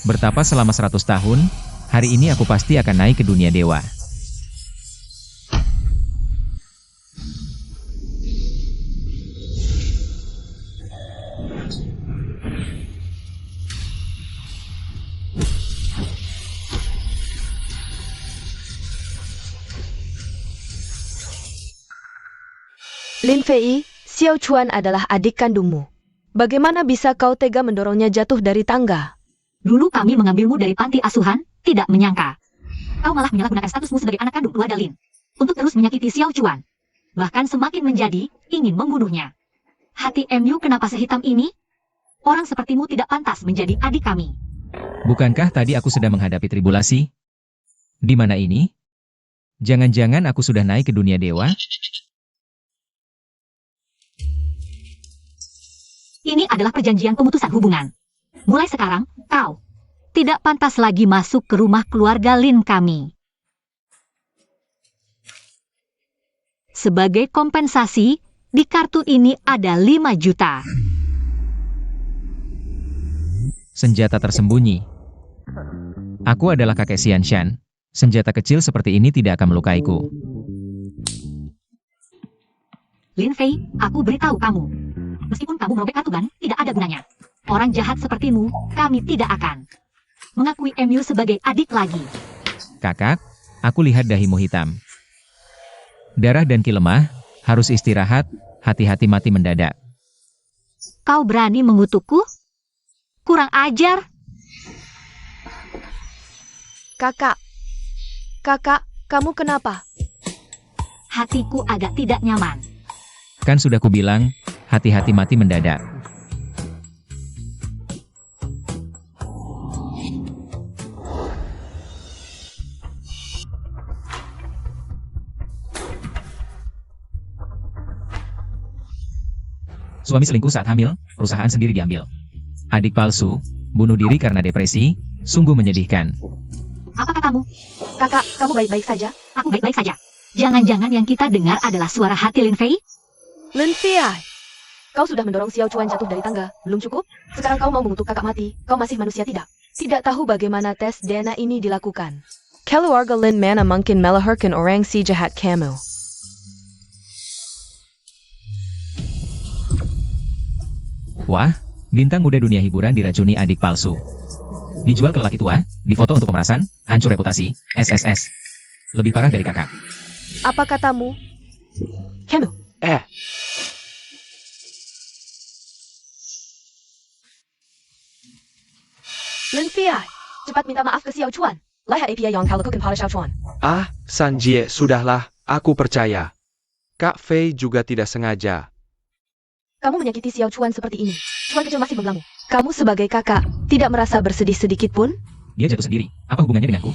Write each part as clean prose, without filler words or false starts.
Bertapa selama 100 tahun, hari ini aku pasti akan naik ke dunia dewa. Lin Fei, Xiao Chuan adalah adik kandungmu. Bagaimana bisa kau tega mendorongnya jatuh dari tangga? Dulu kami mengambilmu dari panti asuhan, tidak menyangka. Kau malah menyalahgunakan statusmu sebagai anak kandung keluarga Lin untuk terus menyakiti Xiao Chuan. Bahkan semakin menjadi ingin membunuhnya. Hati MU kenapa sehitam ini? Orang sepertimu tidak pantas menjadi adik kami. Bukankah tadi aku sedang menghadapi tribulasi? Di mana ini? Jangan-jangan aku sudah naik ke dunia dewa? Ini adalah perjanjian pemutusan hubungan. Mulai sekarang, kau tidak pantas lagi masuk ke rumah keluarga Lin kami. Sebagai kompensasi, di kartu ini ada 5 juta. Senjata tersembunyi. Aku adalah kakek Xianshan. Senjata kecil seperti ini tidak akan melukaiku. Lin Fei, aku beritahu kamu. Meskipun kamu merobek kartu ban, tidak ada gunanya. Orang jahat sepertimu, kami tidak akan mengakui MU sebagai adik lagi. Kakak, aku lihat dahimu hitam. Darah dan ki lemah, harus istirahat, hati-hati mati mendadak. Kau berani mengutukku? Kurang ajar. Kakak, kamu kenapa? Hatiku agak tidak nyaman. Kan sudah kubilang, hati-hati mati mendadak. Suami selingkuh saat hamil, perusahaan sendiri diambil. Adik palsu, bunuh diri karena depresi, sungguh menyedihkan. Apa katamu? Kakak, kamu baik-baik saja? Aku baik-baik saja. Jangan-jangan yang kita dengar adalah suara hati Lin Fei? Lin Fei, kau sudah mendorong Xiao Chuan jatuh dari tangga, belum cukup? Sekarang kau mau mengutuk kakak mati, kau masih manusia tidak? Tidak tahu bagaimana tes DNA ini dilakukan. Keluarga Lin mana mungkin melahirkan orang si jahat kamu. Wah, bintang muda dunia hiburan diracuni adik palsu. Dijual ke lelaki tua, difoto untuk pemerasan, hancur reputasi, SSS. Lebih parah dari kakak. Apa katamu? Kamu. Lin Fei, cepat minta maaf ke Xiao Chuan. Lihat API yang kau lakukan pada Xiao Chuan. Sanjie, sudahlah, aku percaya. Kak Fei juga tidak sengaja. Kamu menyakiti Xiao Chuan seperti ini. Chuan kecil masih membelamu. Kamu sebagai kakak, tidak merasa bersedih sedikit pun? Dia jatuh sendiri, apa hubungannya denganku?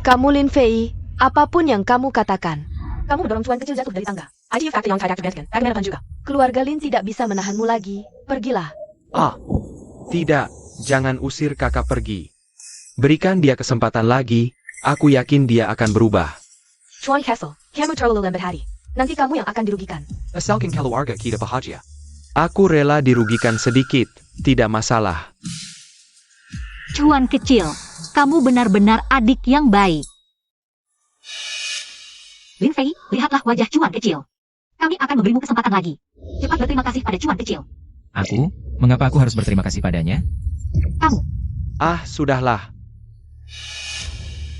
Kamu Lin Fei, apapun yang kamu katakan. Kamu mendorong Chuan kecil jatuh dari tangga. IT factor yang tidak terbiaskan, bagaimana juga. Keluarga Lin tidak bisa menahanmu lagi. Pergilah. Tidak, jangan usir kakak pergi. Berikan dia kesempatan lagi, aku yakin dia akan berubah. Chuan Castle, kamu terlalu lambat hati. Nanti kamu yang akan dirugikan. Asalkan keluarga kita bahagia. Aku rela dirugikan sedikit, tidak masalah. Chuan kecil, kamu benar-benar adik yang baik. Lin Fei, lihatlah wajah Chuan kecil. Kami akan memberimu kesempatan lagi. Cepat berterima kasih pada Chuan kecil. Aku? Mengapa aku harus berterima kasih padanya? Kamu. Sudahlah.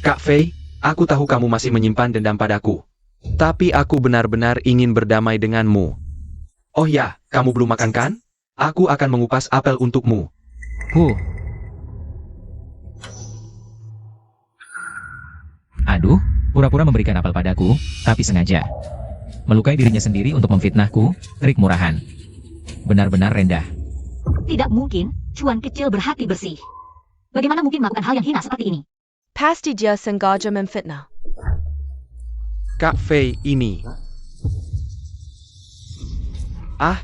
Kak Fei, aku tahu kamu masih menyimpan dendam padaku. Tapi aku benar-benar ingin berdamai denganmu. Oh ya, kamu belum makan kan? Aku akan mengupas apel untukmu. Aduh, pura-pura memberikan apel padaku, tapi sengaja. Melukai dirinya sendiri untuk memfitnahku, trik murahan. Benar-benar rendah. Tidak mungkin, Chuan kecil berhati bersih. Bagaimana mungkin melakukan hal yang hina seperti ini? Pasti dia sengaja memfitnah. Kak Fei ini.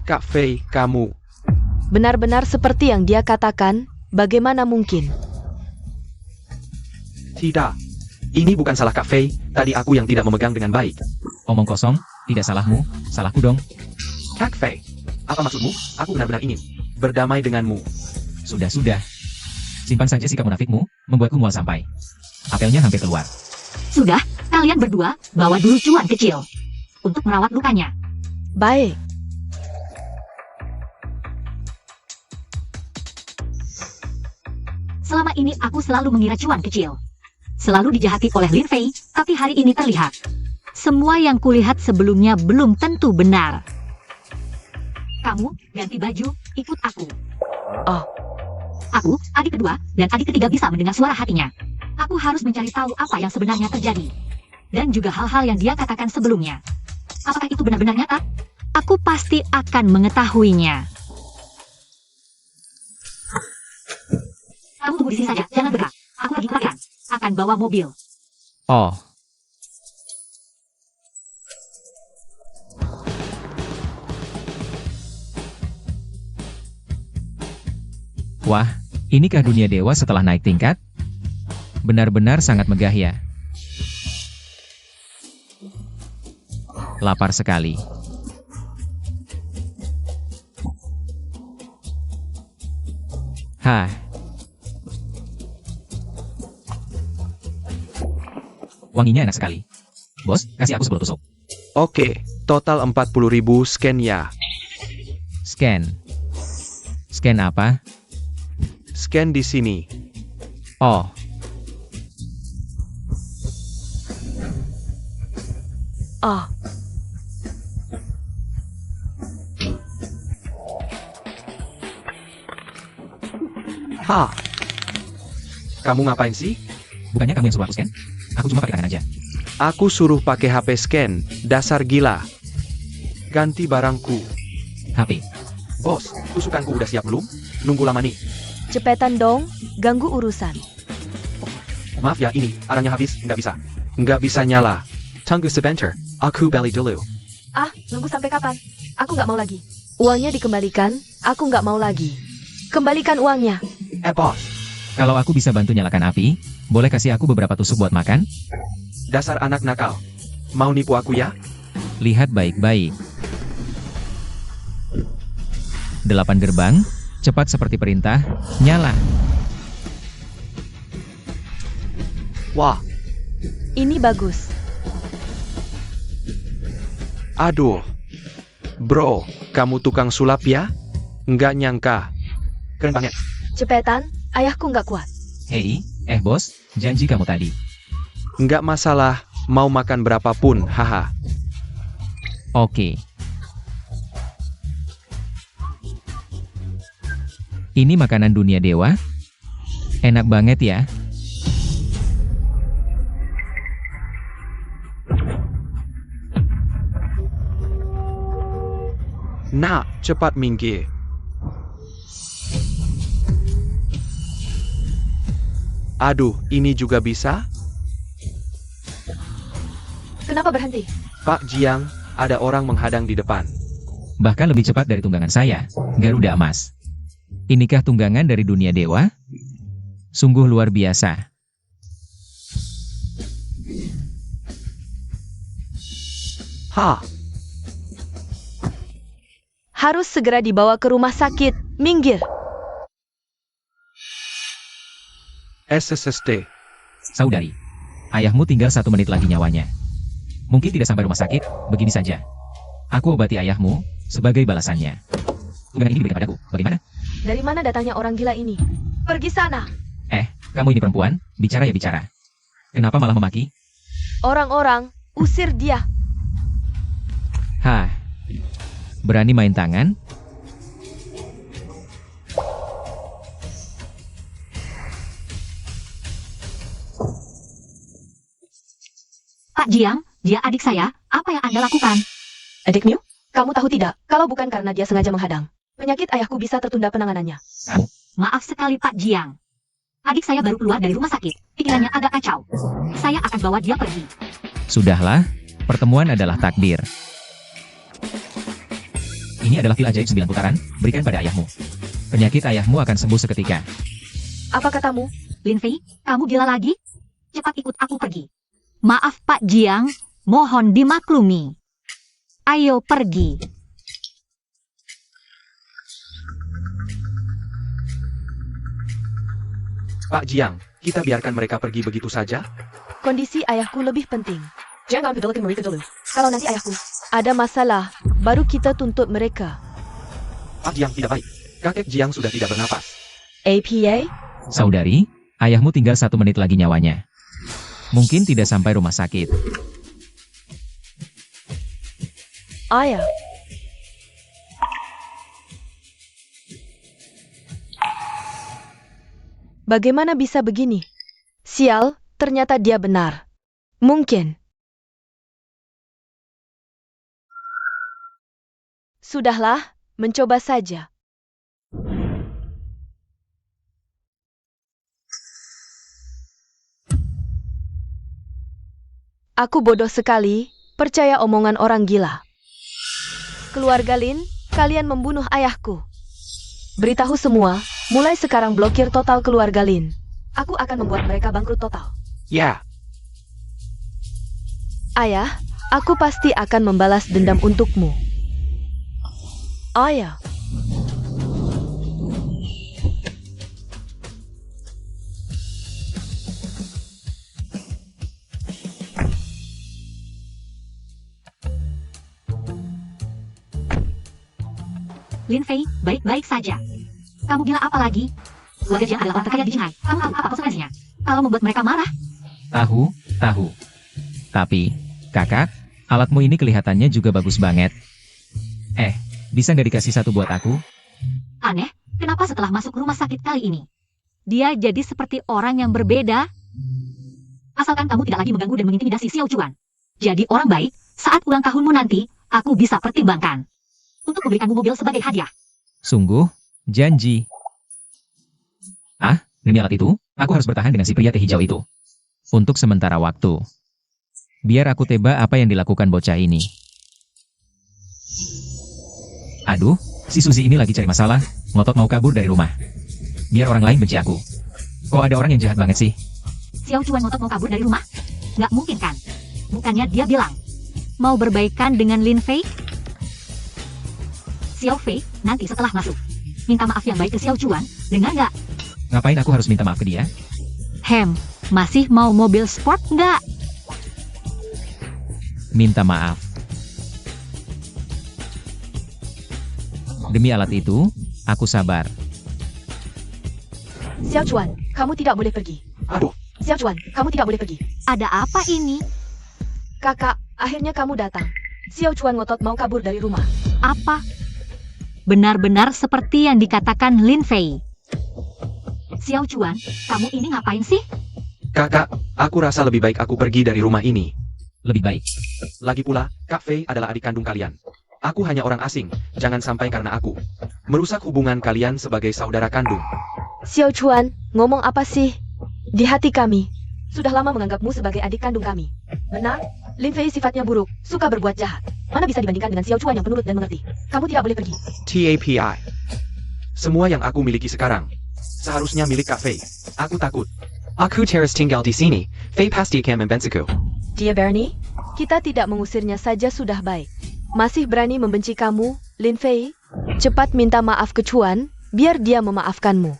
Kak Fei, kamu. Benar-benar seperti yang dia katakan, bagaimana mungkin? Tidak. Ini bukan salah Kak Fei, tadi aku yang tidak memegang dengan baik. Omong kosong, tidak salahmu, salahku dong. Kak Fei, apa maksudmu? Aku benar-benar ingin berdamai denganmu. Sudah. Simpan saja sikap munafikmu, membuatku mual sampai. Apelnya hampir keluar. Sudah, kalian berdua bawa dulu cuan kecil untuk merawat lukanya. Baik. Selama ini aku selalu mengira cuan kecil. Selalu dijahati oleh Lin Fei, tapi hari ini terlihat. Semua yang kulihat sebelumnya belum tentu benar. Kamu ganti baju, ikut aku. Oh. Aku, adik kedua, dan adik ketiga bisa mendengar suara hatinya. Aku harus mencari tahu apa yang sebenarnya terjadi. Dan juga hal-hal yang dia katakan sebelumnya. Apakah itu benar-benar nyata? Aku pasti akan mengetahuinya. Kamu tunggu di sini saja, jangan bergerak. Aku lagi kelaparan. Akan bawa mobil. Oh. Wah, inikah dunia dewa setelah naik tingkat? Benar-benar sangat megah ya. Lapar sekali. Hah. Wanginya enak sekali. Bos, kasih aku 10 tusuk. Oke, total 40.000 scan ya. Scan. Scan apa? Scan di sini. Oh. Oh. Ha. Kamu ngapain sih? Bukannya kamu yang suruh aku scan? Aku cuma pakai tangan aja. Aku suruh pakai HP scan. Dasar gila. Ganti barangku. HP. Bos, tusukanku udah siap belum? Nunggu lama nih. Cepetan dong, ganggu urusan. Maaf ya, ini arangnya habis. Nggak bisa. Nggak bisa nyala. Tunggu sebentar. Aku beli dulu. Ah, nunggu sampai kapan? Aku nggak mau lagi. Uangnya dikembalikan, aku nggak mau lagi. Kembalikan uangnya. Bos. Kalau aku bisa bantu nyalakan api, boleh kasih aku beberapa tusuk buat makan? Dasar anak nakal. Mau nipu aku ya? Lihat baik-baik. 8 gerbang, cepat seperti perintah, nyala. Wah, Ini bagus. aduh. Bro, kamu tukang sulap ya? Nggak nyangka. Keren banget. Cepetan, ayahku nggak kuat. Hei, bos, janji kamu tadi. Nggak masalah, mau makan berapapun, haha. Oke. Ini makanan dunia dewa? Enak banget ya. Nah, cepat minggir. Aduh, ini juga bisa? Kenapa berhenti? Pak Jiang, ada orang menghadang di depan. Bahkan lebih cepat dari tunggangan saya, Garuda Emas. Inikah tunggangan dari dunia dewa? Sungguh luar biasa. Ha, Harus segera dibawa ke rumah sakit. Minggir. SSSD. Saudari, ayahmu tinggal 1 menit lagi nyawanya. Mungkin tidak sampai rumah sakit, begini saja. Aku obati ayahmu, sebagai balasannya. Tunggangan ini diberikan padaku, bagaimana? Dari mana datangnya orang gila ini? Pergi sana. Kamu ini perempuan, bicara ya bicara. Kenapa malah memaki? Orang-orang, usir dia. Hah, berani main tangan? Pak Jiang, dia adik saya. Apa yang Anda lakukan? Adikmu? Kamu tahu tidak, kalau bukan karena dia sengaja menghadang, penyakit ayahku bisa tertunda penanganannya. Maaf sekali Pak Jiang. Adik saya baru keluar dari rumah sakit. Pikirannya agak kacau. Saya akan bawa dia pergi. Sudahlah, pertemuan adalah takdir. Ini adalah pil ajaib 9 putaran, berikan pada ayahmu. Penyakit ayahmu akan sembuh seketika. Apa katamu? Lin Fei, kamu gila lagi? Cepat ikut aku pergi. Maaf Pak Jiang, mohon dimaklumi. Ayo pergi. Pak Jiang, kita biarkan mereka pergi begitu saja? Kondisi ayahku lebih penting. Jangan peduli mereka dulu. Kalau nanti ayahku ada masalah, baru kita tuntut mereka. Pak Jiang tidak baik. Kakek Jiang sudah tidak bernapas. APA? Saudari, ayahmu tinggal 1 menit lagi nyawanya. Mungkin tidak sampai rumah sakit. Ayah. Bagaimana bisa begini? Sial, ternyata dia benar. Mungkin. Sudahlah, mencoba saja. Aku bodoh sekali, percaya omongan orang gila. Keluarga Lin, kalian membunuh ayahku. Beritahu semua, mulai sekarang blokir total keluarga Lin. Aku akan membuat mereka bangkrut total. Ya, Ayah, aku pasti akan membalas dendam untukmu. Ayah. Lin Fei, baik-baik saja. Kamu gila apa lagi? Keluarga Jiang adalah orang terkaya di Shanghai. Kamu tahu apa konsekuensinya? Kalau membuat mereka marah, Tahu. Tapi, kakak, alatmu ini kelihatannya juga bagus banget. Bisa nggak dikasih satu buat aku? aneh, kenapa setelah masuk rumah sakit kali ini, dia jadi seperti orang yang berbeda? Asalkan kamu tidak lagi mengganggu dan mengintimidasi Xiao Chuan. Jadi orang baik, saat ulang tahunmu nanti, aku bisa pertimbangkan untuk memberikanmu mobil sebagai hadiah. Sungguh, janji. Demi alat itu, aku harus bertahan dengan si pria teh hijau itu. Untuk sementara waktu. Biar aku tebak apa yang dilakukan bocah ini. Aduh, si Suzy ini lagi cari masalah, ngotot mau kabur dari rumah. Biar orang lain benci aku. Kok ada orang yang jahat banget sih? Xiao Chuan ngotot mau kabur dari rumah? Nggak mungkin kan? Bukannya dia bilang, mau berbaikan dengan Lin Fei? Xiao Fei, nanti setelah masuk, minta maaf yang baik ke Xiao Chuan, dengar nggak? Ngapain aku harus minta maaf ke dia? Masih mau mobil sport nggak? Minta maaf. Demi alat itu, aku sabar. Xiao Chuan, kamu tidak boleh pergi. aduh, Xiao Chuan, kamu tidak boleh pergi. Ada apa ini? Kakak, akhirnya kamu datang. Xiao Chuan ngotot mau kabur dari rumah. Apa? Benar-benar seperti yang dikatakan Lin Fei. Xiao Chuan, kamu ini ngapain sih? kakak, aku rasa lebih baik aku pergi dari rumah ini. Lebih baik. Lagi pula, Kak Fei adalah adik kandung kalian. Aku hanya orang asing, jangan sampai karena aku merusak hubungan kalian sebagai saudara kandung. Xiao Chuan, ngomong apa sih? Di hati kami, sudah lama menganggapmu sebagai adik kandung kami. Benar? Lin Fei sifatnya buruk, suka berbuat jahat. Mana bisa dibandingkan dengan Xiao Chuan yang penurut dan mengerti. Kamu tidak boleh pergi. TAPI. Semua yang aku miliki sekarang, seharusnya milik Kak Fei. Aku takut. Aku terus tinggal di sini. Fei pasti akan membentukku. Dia Bernie, kita tidak mengusirnya saja sudah baik. Masih berani membenci kamu, Lin Fei? Cepat minta maaf ke Chuan, biar dia memaafkanmu.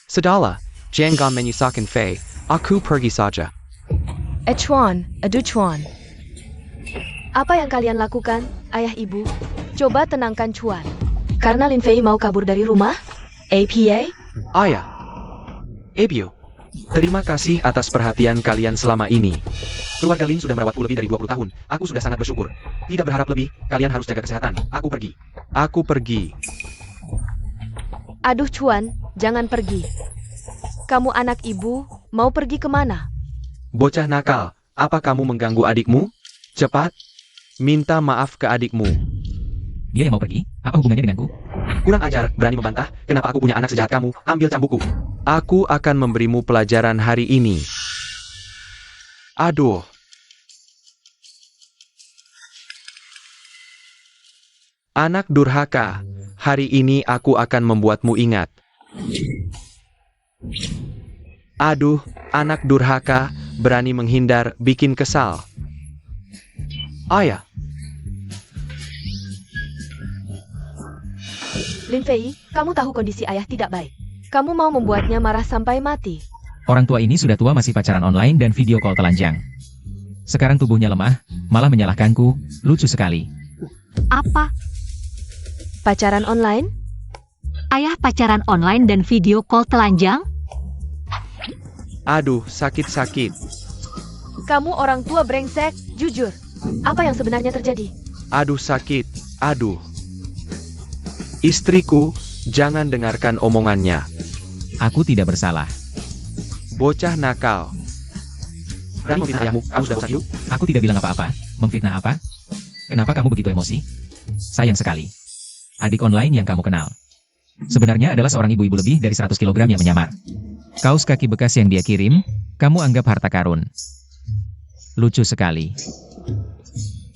Sudahlah, jangan menyusahkan Fei. Aku pergi saja. Chuan, aduh Chuan. Apa yang kalian lakukan, ayah ibu? Coba tenangkan Chuan. Karena Lin Fei mau kabur dari rumah? APA? Ayah. Ebio. Terima kasih atas perhatian kalian selama ini. Keluarga Lin sudah merawatku lebih dari 20 tahun. Aku sudah sangat bersyukur. Tidak berharap lebih, kalian harus jaga kesehatan. Aku pergi. Aku pergi. Aduh Chuan, jangan pergi. Kamu anak ibu, mau pergi kemana? Bocah nakal, apa kamu mengganggu adikmu? Cepat, minta maaf ke adikmu. Dia yang mau pergi? Apa hubungannya denganku? Kurang ajar, berani membantah. Kenapa aku punya anak sejahat kamu? Ambil cambukku. Aku akan memberimu pelajaran hari ini. Aduh. Anak durhaka, hari ini aku akan membuatmu ingat. Aduh, anak durhaka, berani menghindar, bikin kesal. Ayah. Lin Fei, kamu tahu kondisi ayah tidak baik. Kamu mau membuatnya marah sampai mati. Orang tua ini sudah tua masih pacaran online dan video call telanjang. Sekarang tubuhnya lemah, malah menyalahkanku, lucu sekali. Apa? Pacaran online? Ayah pacaran online dan video call telanjang? Aduh, sakit-sakit. Kamu orang tua brengsek, jujur. Apa yang sebenarnya terjadi? Aduh, sakit. Aduh. Istriku, jangan dengarkan omongannya. Aku tidak bersalah. Bocah nakal. Berani memfitnah ayahmu, kamu sudah bosan hidup? Aku tidak bilang apa-apa. Memfitnah apa? Kenapa kamu begitu emosi? Sayang sekali. Adik online yang kamu kenal. Sebenarnya adalah seorang ibu-ibu lebih dari 100 kg yang menyamar. Kaos kaki bekas yang dia kirim, kamu anggap harta karun. Lucu sekali.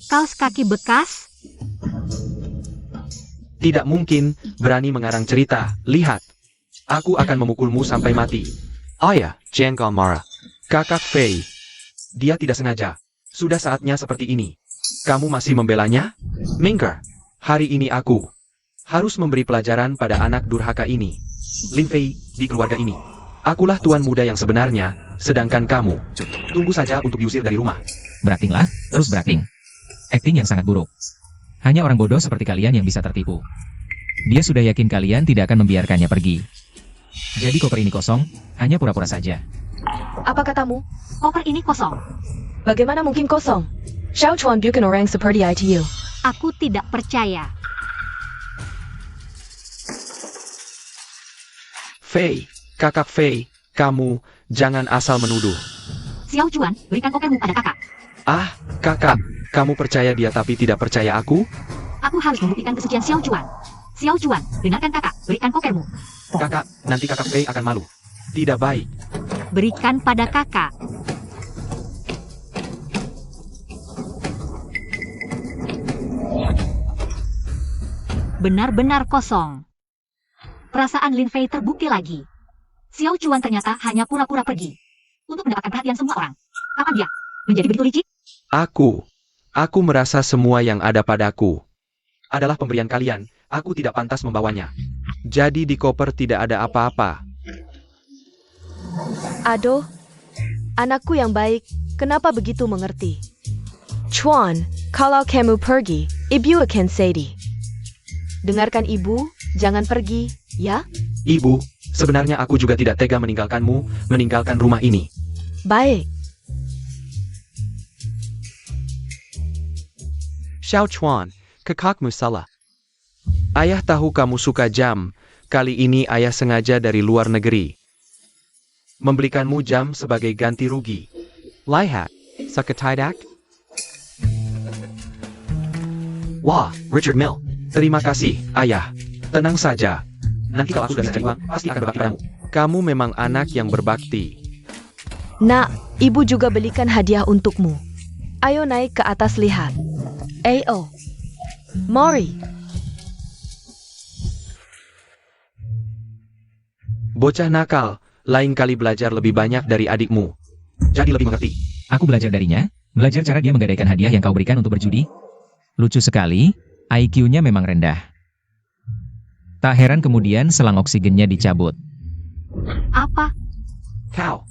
Kaos kaki bekas? Tidak mungkin, berani mengarang cerita, lihat. Aku akan memukulmu sampai mati. Ayah, jangan marah. Kakak Fei. Dia tidak sengaja. Sudah saatnya seperti ini. Kamu masih membelanya? Mingker, hari ini aku harus memberi pelajaran pada anak durhaka ini. Lin Fei, di keluarga ini. Akulah tuan muda yang sebenarnya, sedangkan kamu. Tunggu saja untuk diusir dari rumah. Beraktinglah, terus berakting. Akting yang sangat buruk. Hanya orang bodoh seperti kalian yang bisa tertipu. Dia sudah yakin kalian tidak akan membiarkannya pergi. Jadi koper ini kosong, hanya pura-pura saja. Apa katamu? Koper ini kosong. Bagaimana mungkin kosong? Xiao Chuan bukan orang seperti ITU. Aku tidak percaya. Fei, kakak Fei, kamu jangan asal menuduh. Xiao Chuan, berikan kopermu pada kakak. Ah, kakak, kamu percaya dia tapi tidak percaya aku? Aku harus membuktikan kesucian Xiao Chuan. Xiao Chuan, dengarkan kakak, berikan kopermu. Kakak, nanti kakak Fei akan malu. Tidak baik. Berikan pada kakak. Benar-benar kosong. Perasaan Lin Fei terbukti lagi. Xiao Chuan ternyata hanya pura-pura pergi. Untuk mendapatkan perhatian semua orang. Kapan dia menjadi begitu licik? Aku merasa semua yang ada padaku adalah pemberian kalian. Aku tidak pantas membawanya. Jadi di koper tidak ada apa-apa. Aduh, anakku yang baik, kenapa begitu mengerti? Chuan, kalau kamu pergi, ibu akan sedih. Dengarkan ibu, jangan pergi, ya? Ibu, sebenarnya aku juga tidak tega meninggalkanmu, meninggalkan rumah ini. Baik. Xiao Chuan, kakakmu salah. Ayah tahu kamu suka jam. Kali ini ayah sengaja dari luar negeri membelikanmu jam sebagai ganti rugi. Lihat, sakitidak. Wah, Richard Mill. Terima kasih, ayah. Tenang saja. Nanti kalau aku sudah mencari uang, pasti akan berbakti padamu. Kamu memang anak yang berbakti. Nak, ibu juga belikan hadiah untukmu. Ayo naik ke atas lihat. Ayo. Mori. Bocah nakal, lain kali belajar lebih banyak dari adikmu. Jadi lebih mengerti. Aku belajar darinya, belajar cara dia menggadaikan hadiah yang kau berikan untuk berjudi. Lucu sekali, IQ-nya memang rendah. Tak heran kemudian selang oksigennya dicabut. Apa? Kau.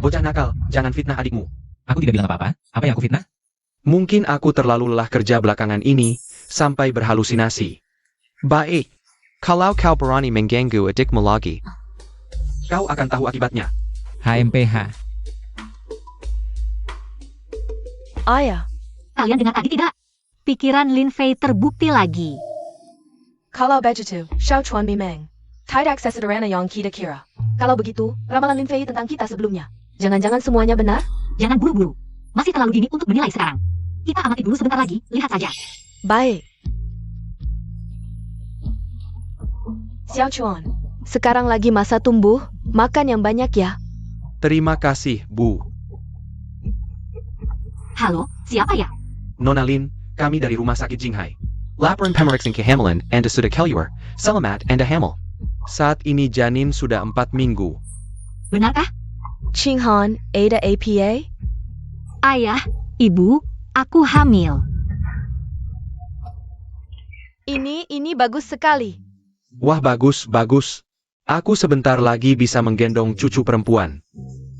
Bocah nakal, jangan fitnah adikmu. Aku tidak bilang apa-apa, apa yang aku fitnah? Mungkin aku terlalu lelah kerja belakangan ini, sampai berhalusinasi. Baik. Kalau kau berani mengganggu adikmu lagi. Kau akan tahu akibatnya. HMPH. Ayah, Kalian dengar tadi tidak? Pikiran Lin Fei terbukti lagi. kalau begitu, Xiao Chuan memang tidak sesederhana yang kita kira. Kalau begitu, ramalan Lin Fei tentang kita sebelumnya. Jangan-jangan semuanya benar? Jangan buru-buru. Masih terlalu dini untuk menilai sekarang. Kita amati dulu sebentar lagi, lihat saja. Baik. Xiao Chuan, sekarang lagi masa tumbuh, makan yang banyak ya. Terima kasih, Bu. Halo, siapa ya? Nona Lin, kami dari rumah sakit Jinghai. Laporan pemeriksaan kehamilan Anda sudah keluar. Selamat Anda hamil. Saat ini janin sudah 4 minggu. Benarkah? Qinghan, Ada APA? Ayah, ibu, aku hamil. Ini bagus sekali. Wah, bagus. Aku sebentar lagi bisa menggendong cucu perempuan.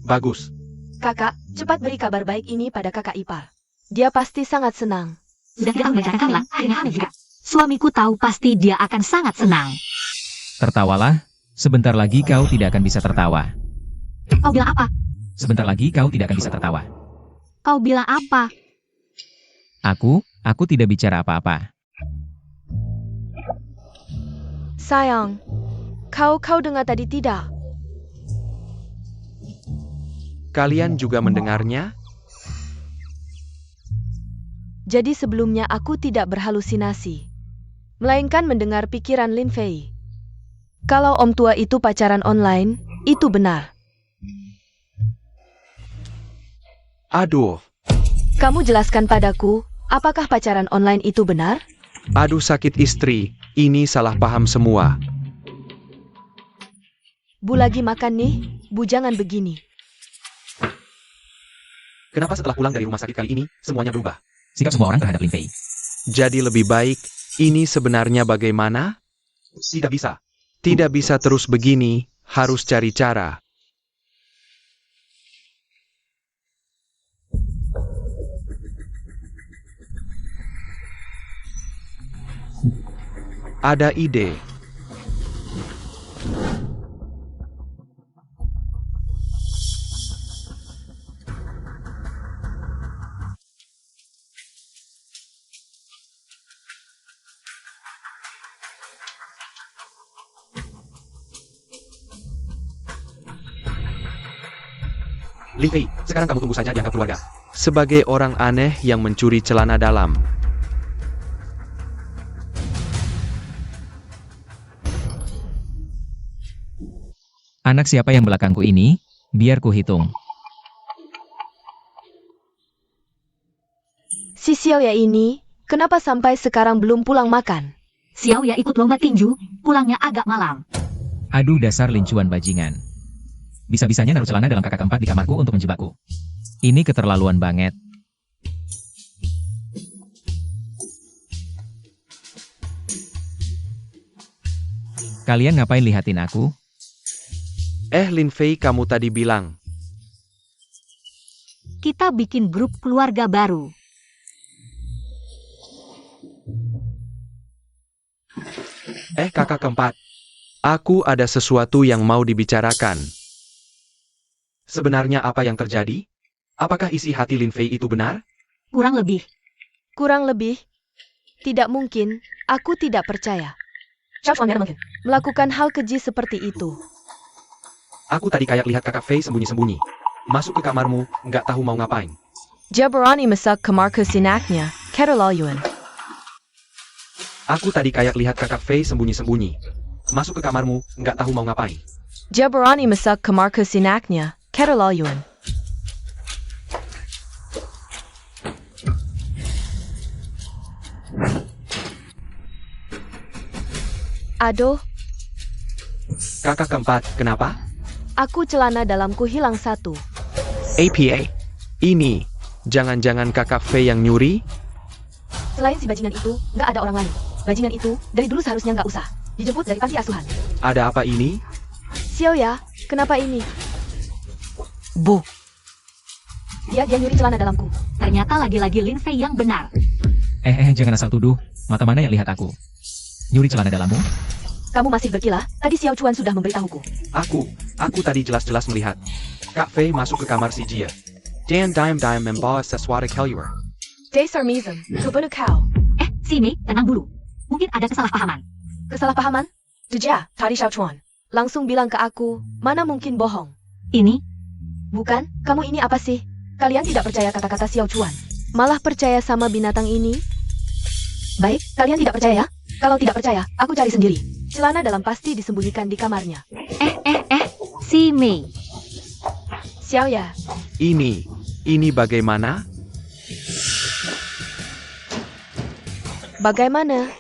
Bagus. Kakak, cepat beri kabar baik ini pada kakak ipar. Dia pasti sangat senang. Sudah tidak membacakan lah, akhirnya hamil juga. Suamiku tahu pasti dia akan sangat senang. Tertawalah, sebentar lagi kau tidak akan bisa tertawa. Kau bilang apa? Sebentar lagi kau tidak akan bisa tertawa. Kau bilang apa? Aku tidak bicara apa-apa. Sayang, kau dengar tadi tidak? Kalian juga mendengarnya? Jadi sebelumnya aku tidak berhalusinasi. Melainkan mendengar pikiran Lin Fei. Kalau om tua itu pacaran online, itu benar. Aduh, Kamu jelaskan padaku, apakah pacaran online itu benar? aduh sakit istri, ini salah paham semua. Bu lagi makan nih, Bu jangan begini. Kenapa setelah pulang dari rumah sakit kali ini, semuanya berubah? Sikap semua orang terhadap Lin Fei. Jadi lebih baik, ini sebenarnya bagaimana? Tidak bisa. Tidak bisa terus begini, harus cari cara. Ada ide. Lin Fei, sekarang kamu tunggu saja dianggap keluarga. Sebagai orang aneh yang mencuri celana dalam. Anak siapa yang belakangku ini? Biar ku hitung. Si Xiaoya ini, kenapa sampai sekarang belum pulang makan? Xiaoya ikut lomba tinju, pulangnya agak malam. Aduh dasar lincuan bajingan. Bisa-bisanya naruh celana dalam kakak keempat di kamarku untuk menjebakku. Ini keterlaluan banget. Kalian ngapain lihatin aku? Lin Fei, kamu tadi bilang. Kita bikin grup keluarga baru. Kakak keempat. Aku ada sesuatu yang mau dibicarakan. Sebenarnya apa yang terjadi? Apakah isi hati Lin Fei itu benar? Kurang lebih. Kurang lebih. Tidak mungkin, aku tidak percaya. Melakukan hal keji seperti itu. Aku tadi kayak lihat kakak Fei sembunyi-sembunyi. Masuk ke kamarmu, nggak tahu mau ngapain. Dia berani masuk kamar ke sinaknya, keterlaluan. Aku tadi kayak lihat kakak Fei sembunyi-sembunyi. Masuk ke kamarmu, nggak tahu mau ngapain. Dia berani masuk kamar ke sinaknya, keterlaluan. Aduh, Kakak keempat, kenapa? aku celana dalamku hilang satu. APA. Ini, jangan-jangan kakak Fei yang nyuri? Selain si bajingan itu, nggak ada orang lain. Bajingan itu, dari dulu seharusnya nggak usah. Dijemput dari panti asuhan. Ada apa ini? Xiaoya, kenapa ini? Bu, Dia nyuri celana dalamku. ternyata lagi-lagi Lin Fei yang benar. Jangan asal tuduh. Mata mana yang lihat aku? Nyuri celana dalammu? Kamu masih berkilah, tadi Xiao Chuan sudah memberitahuku. Aku tadi jelas-jelas melihat. Kak Fei masuk ke kamar si Jia. Dan dime membawa sesuatu keluar. Dasar Mizem, kebenar kau. Sini, tenang dulu. Mungkin ada kesalahpahaman. Kesalahpahaman? Deja, tadi Xiao Chuan. Langsung bilang ke aku, mana mungkin bohong. Ini, Bukan, kamu ini apa sih? Kalian tidak percaya kata-kata Xiao Chuan. Malah percaya sama binatang ini? Baik, kalian tidak percaya? Kalau tidak percaya, aku cari sendiri. Celana dalam pasti disembunyikan di kamarnya. si Mei. Xiaoya, Ini bagaimana? bagaimana?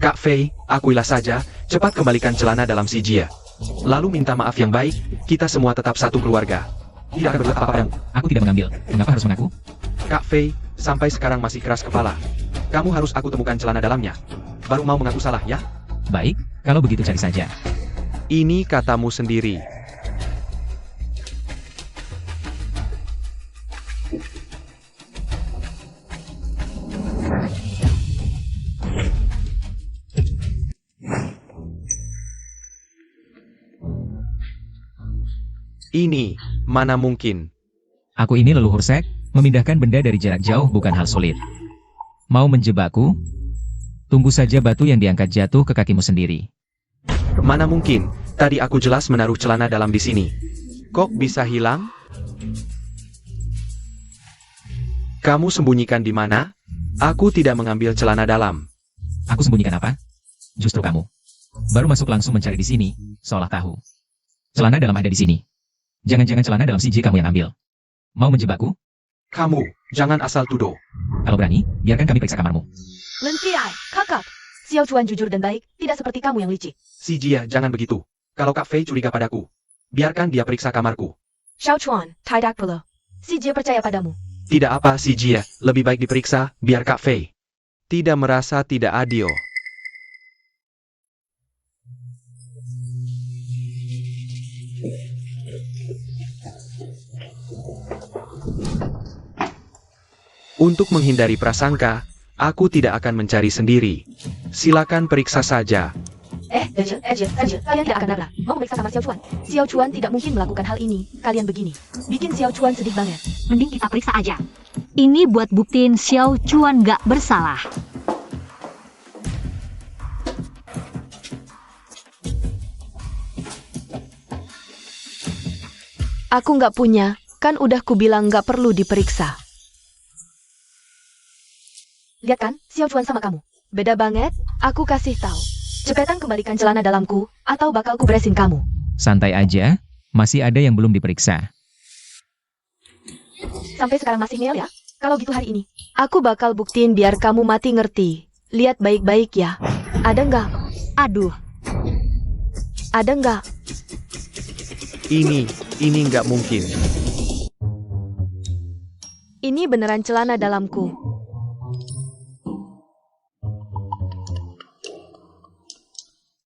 Kak Fei, akuilah saja, cepat kembalikan celana dalam si Jia. Lalu minta maaf yang baik, kita semua tetap satu keluarga. Tidak akan berbuat apa-apa yang... Aku tidak mengambil. Mengapa harus mengaku? Kak Fei, sampai sekarang masih keras kepala. Kamu harus aku temukan celana dalamnya. Baru mau mengaku salah, ya? Baik, Kalau begitu cari saja. Ini katamu sendiri. Ini, mana mungkin. Aku ini leluhur Sek, memindahkan benda dari jarak jauh bukan hal sulit. Mau menjebakku? Tunggu saja batu yang diangkat jatuh ke kakimu sendiri. Mana mungkin, tadi aku jelas menaruh celana dalam di sini. Kok bisa hilang? Kamu sembunyikan di mana? Aku tidak mengambil celana dalam. Aku sembunyikan apa? Justru kamu. Baru masuk langsung mencari di sini, seolah tahu. Celana dalam ada di sini. Jangan-jangan celana dalam CJ kamu yang ambil. Mau menjebakku? Kamu, jangan asal tuduh. Kalau berani, biarkan kami periksa kamarmu. Lin Fiai, kakak. Xiao Chuan jujur dan baik, tidak seperti kamu yang licik. Si Jia, jangan begitu. Kalau Kak Fei curiga padaku, biarkan dia periksa kamarku. Xiao Chuan, tidak perlu. Si Jie percaya padamu. Tidak apa si Jia, lebih baik diperiksa, biar Kak Fei. Tidak merasa tidak adil. Untuk menghindari prasangka, aku tidak akan mencari sendiri. Silakan periksa saja. Saja. Kalian tidak akan rela. Mau memeriksa kamar Xiao Chuan. Xiao Chuan tidak mungkin melakukan hal ini. Kalian begini. Bikin Xiao Chuan sedih banget. Mending kita periksa aja. Ini buat buktiin Xiao Chuan gak bersalah. Aku nggak punya, kan udah kubilang nggak perlu diperiksa. Lihat kan, Xiao Chuan sama kamu. Beda banget, aku kasih tahu. Cepetan kembalikan celana dalamku, atau bakal ku beresin kamu. Santai aja, masih ada yang belum diperiksa. Sampai sekarang masih ngeyel ya? Kalau gitu hari ini, aku bakal buktiin biar kamu mati ngerti. Lihat baik-baik ya. Ada nggak? Aduh, Ada nggak? Ini nggak mungkin. Ini beneran celana dalamku.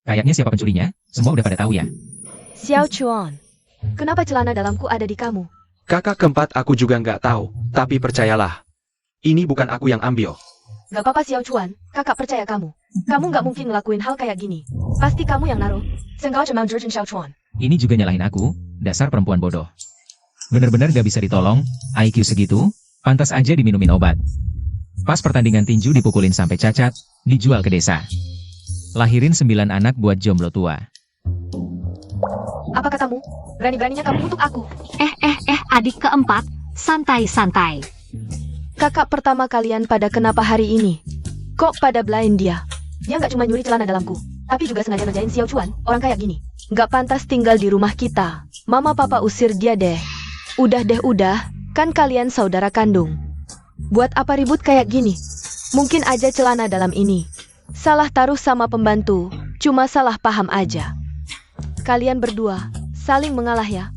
Kayaknya siapa pencurinya? Semua udah pada tahu ya. Xiao Chuan, kenapa celana dalamku ada di kamu? Kakak keempat aku juga nggak tahu, tapi percayalah. Ini bukan aku yang ambil. Gak apa-apa Xiao Chuan, kakak percaya kamu. Kamu nggak mungkin ngelakuin hal kayak gini. Pasti kamu yang naruh. Sengaja mau jurjin Xiao Chuan. Ini juga nyalahin aku, dasar perempuan bodoh. Bener-bener gak bisa ditolong, IQ segitu, pantas aja diminumin obat. Pas pertandingan tinju dipukulin sampai cacat, dijual ke desa. Lahirin 9 anak buat jomblo tua. Apa katamu? Berani-beraninya kamu kutuk aku. adik keempat, santai-santai. Kakak pertama kalian pada kenapa hari ini? Kok pada blind dia? Dia nggak cuma nyuri celana dalamku, tapi juga sengaja ngerjain Xiao Chuan, orang kayak gini. Nggak pantas tinggal di rumah kita. Mama papa usir dia deh. Udah, kan kalian saudara kandung. Buat apa ribut kayak gini? Mungkin aja celana dalam ini salah taruh sama pembantu, cuma salah paham aja. Kalian berdua saling mengalah ya.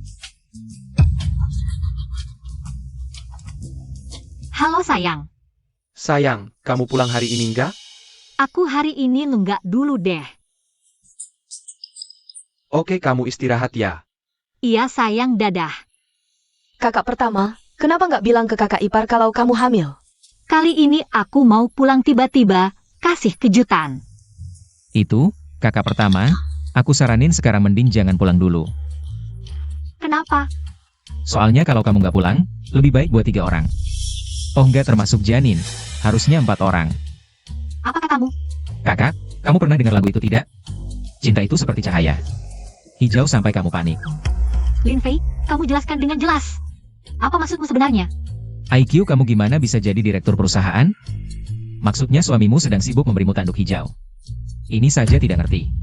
Halo sayang, Sayang, kamu pulang hari ini nggak? aku hari ini lenggak dulu deh. Oke, kamu istirahat ya. Iya sayang, dadah. Kakak pertama, kenapa nggak bilang ke kakak ipar kalau kamu hamil? Kali ini aku mau pulang tiba-tiba, kasih kejutan. Itu, kakak pertama, aku saranin sekarang mending jangan pulang dulu. Kenapa? Soalnya kalau kamu nggak pulang, lebih baik buat 3 orang. Oh nggak termasuk janin, harusnya 4 orang. Apa katamu? Kakak, kamu pernah dengar lagu itu tidak? Cinta itu seperti cahaya. Hijau sampai kamu panik. Lin Fei, kamu jelaskan dengan jelas. Apa maksudmu sebenarnya? IQ kamu gimana bisa jadi direktur perusahaan? Maksudnya suamimu sedang sibuk memberimu tanduk hijau. Ini saja tidak ngerti.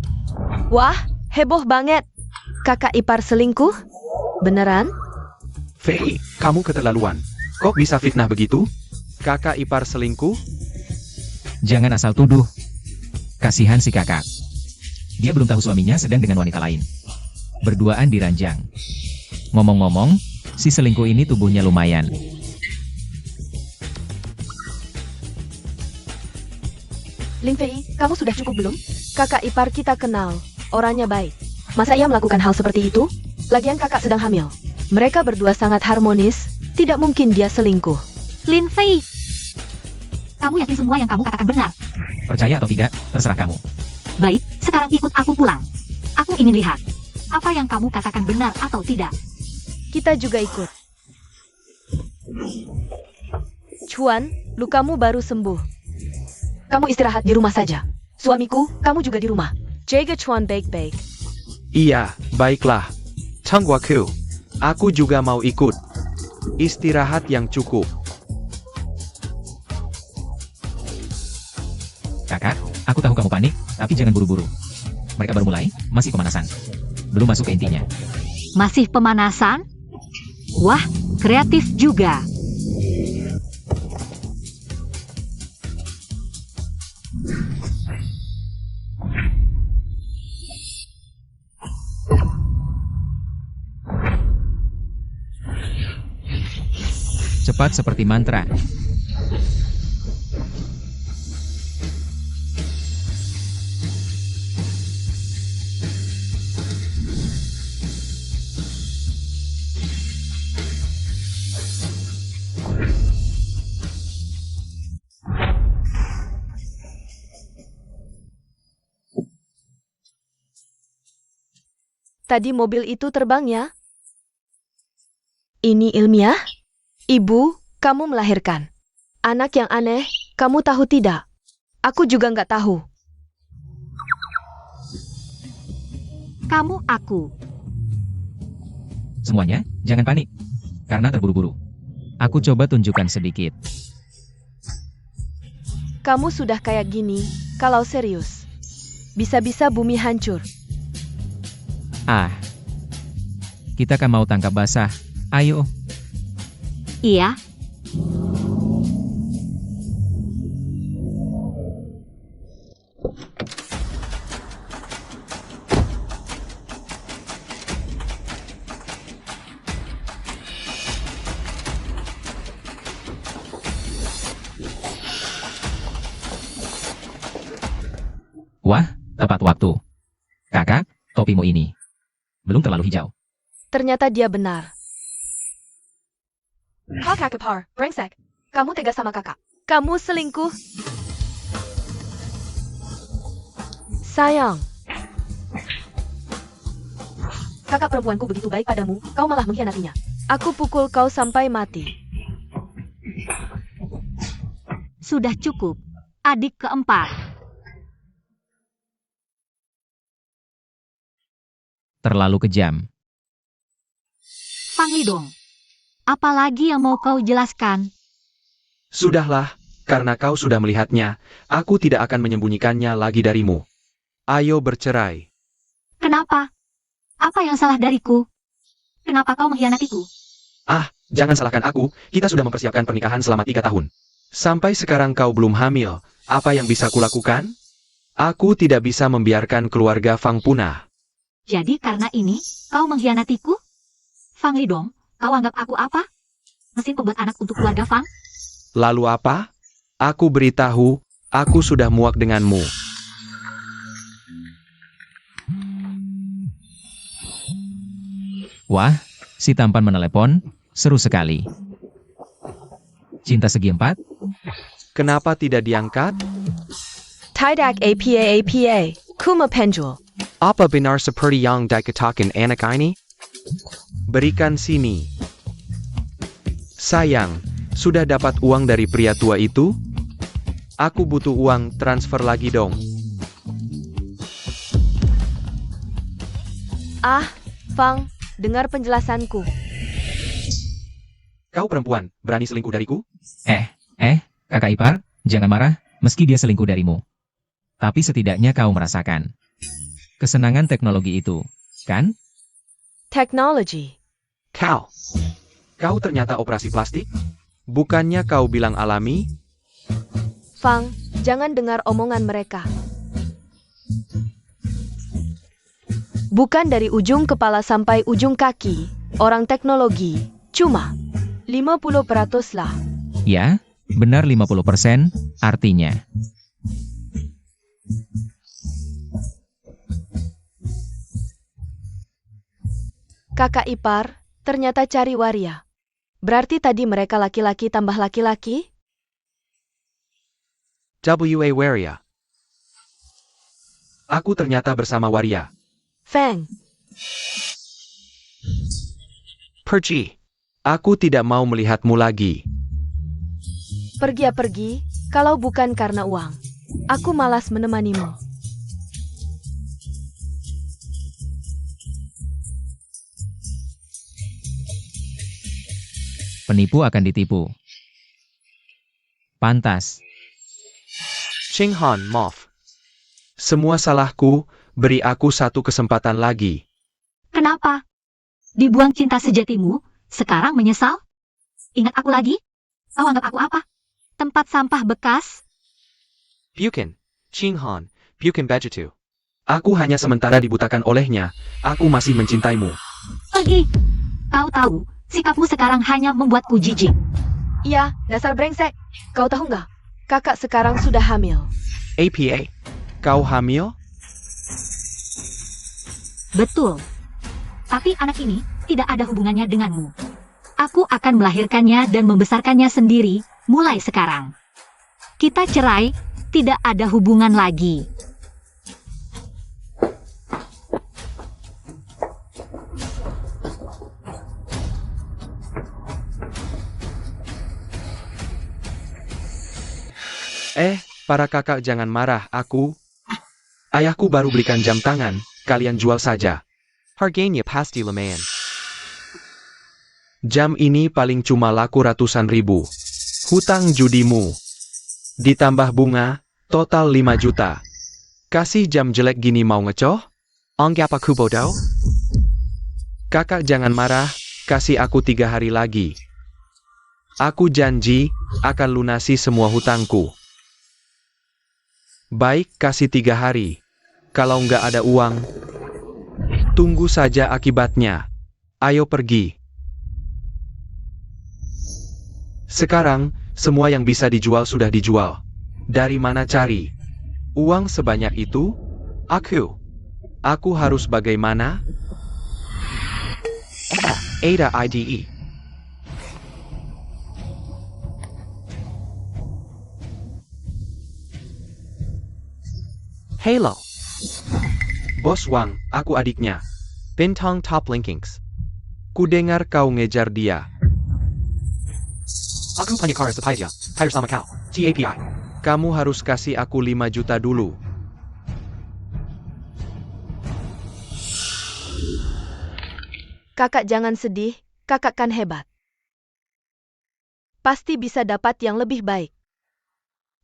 Wah, heboh banget. Kakak ipar selingkuh? Beneran? Fei, kamu keterlaluan. Kok bisa fitnah begitu? Kakak ipar selingkuh? Jangan asal tuduh. Kasihan si kakak. Dia belum tahu suaminya sedang dengan wanita lain. Berduaan di ranjang. Ngomong-ngomong, si selingkuh ini tubuhnya lumayan. Lin Fei, kamu sudah cukup belum? Kakak ipar kita kenal, orangnya baik. Masa ia melakukan hal seperti itu? Lagian kakak sedang hamil. Mereka berdua sangat harmonis, tidak mungkin dia selingkuh. Lin Fei, kamu yakin semua yang kamu katakan benar? Percaya atau tidak, terserah kamu. Baik, sekarang ikut aku pulang. Aku ingin lihat apa yang kamu katakan benar atau tidak. Kita juga ikut. Chuan, lukamu baru sembuh. Kamu istirahat di rumah saja. Suamiku, kamu juga di rumah. Jaga Chuan baik-baik. Iya, baiklah. Tengwaku, aku juga mau ikut. Istirahat yang cukup. Kakak, aku tahu kamu panik, tapi jangan buru-buru. Mereka baru mulai, masih pemanasan. Belum masuk ke intinya. Masih pemanasan? Wah, kreatif juga. Cepat seperti mantra. Tadi mobil itu terbang ya? Ini ilmiah? Ibu, kamu melahirkan. Anak yang aneh, kamu tahu tidak? Aku juga nggak tahu. Kamu aku. Semuanya, jangan panik. Karena terburu-buru. Aku coba tunjukkan sedikit. Kamu sudah kayak gini, kalau serius. Bisa-bisa bumi hancur. Ah. Kita kan mau tangkap basah. Ayo. Iya, Wah, tepat waktu. Kakak, topimu ini belum terlalu hijau. Ternyata dia benar. Kakak kepar, brengsek. Kamu tega sama kakak. Kamu selingkuh. Sayang. Kakak perempuanku begitu baik padamu, kau malah mengkhianatinya. Aku pukul kau sampai mati. sudah cukup. Adik keempat. Terlalu kejam. Fang Lidong. Apalagi yang mau kau jelaskan? Sudahlah, karena kau sudah melihatnya, aku tidak akan menyembunyikannya lagi darimu. Ayo bercerai. Kenapa? Apa yang salah dariku? Kenapa kau mengkhianatiku? Ah, jangan salahkan aku, kita sudah mempersiapkan pernikahan selama 3 tahun. Sampai sekarang kau belum hamil, apa yang bisa kulakukan? Aku tidak bisa membiarkan keluarga Fang punah. Jadi karena ini, kau mengkhianatiku? Fang Lidong, kau anggap aku apa? Mesin pembuat anak untuk keluarga Fang? Lalu apa? Aku beritahu, aku sudah muak denganmu. Wah, si tampan menelepon, seru sekali. Cinta segi 4? Kenapa tidak diangkat? Tidak apa, Kuma Penjul. Apa benar seperti yang dikatakan anak ini? Berikan sini. Sayang, sudah dapat uang dari pria tua itu? Aku butuh uang, transfer lagi dong. Ah, Fang, dengar penjelasanku. Kau perempuan, berani selingkuh dariku? Kakak ipar, jangan marah, meski dia selingkuh darimu. Tapi setidaknya kau merasakan kesenangan teknologi itu, kan? Technology. Kau ternyata operasi plastik? Bukannya kau bilang alami? Fang, jangan dengar omongan mereka. Bukan dari ujung kepala sampai ujung kaki, orang teknologi, cuma 50% lah. Ya, benar 50%, artinya. Kakak ipar, ternyata cari waria. Berarti tadi mereka laki-laki tambah laki-laki? W.A. Waria. Aku ternyata bersama waria. Feng, Pergi. Aku tidak mau melihatmu lagi. pergi ya pergi, kalau bukan karena uang. Aku malas menemanimu. Penipu akan ditipu. Pantas. Ching Han Moff. Semua salahku, beri aku satu kesempatan lagi. Kenapa? Dibuang cinta sejatimu, sekarang menyesal? Ingat aku lagi? Kau anggap aku apa? Tempat sampah bekas? Bukan. Ching Han. Bukan begitu. Aku hanya sementara dibutakan olehnya. Aku masih mencintaimu. Pergi. Kau tahu, sikapmu sekarang hanya membuatku jijik. Iya, dasar brengsek. Kau tahu nggak? Kakak sekarang sudah hamil. APA. Kau hamil? Betul. Tapi anak ini tidak ada hubungannya denganmu. Aku akan melahirkannya dan membesarkannya sendiri mulai sekarang. Kita cerai, tidak ada hubungan lagi. Para kakak jangan marah, Ayahku baru belikan jam tangan, kalian jual saja. Harganya pasti lumayan. Jam ini paling cuma laku ratusan ribu. Hutang judimu. Ditambah bunga, total 5 juta. Kasih jam jelek gini mau ngecoh? Anggap aku bodoh? Kakak jangan marah, kasih aku 3 hari lagi. Aku janji, akan lunasi semua hutangku. Baik, kasih 3 hari. Kalau nggak ada uang, tunggu saja akibatnya. Ayo pergi. Sekarang, semua yang bisa dijual sudah dijual. Dari mana cari uang sebanyak itu? Aku harus bagaimana? Ada IDE. Halo. Bos Wang, aku adiknya. Bintang Top Linkings. Kudengar kau ngejar dia. Aku punya car supply dia. Hire sama kau. TAPI. Kamu harus kasih aku 5 juta dulu. Kakak jangan sedih, kakak kan hebat. Pasti bisa dapat yang lebih baik.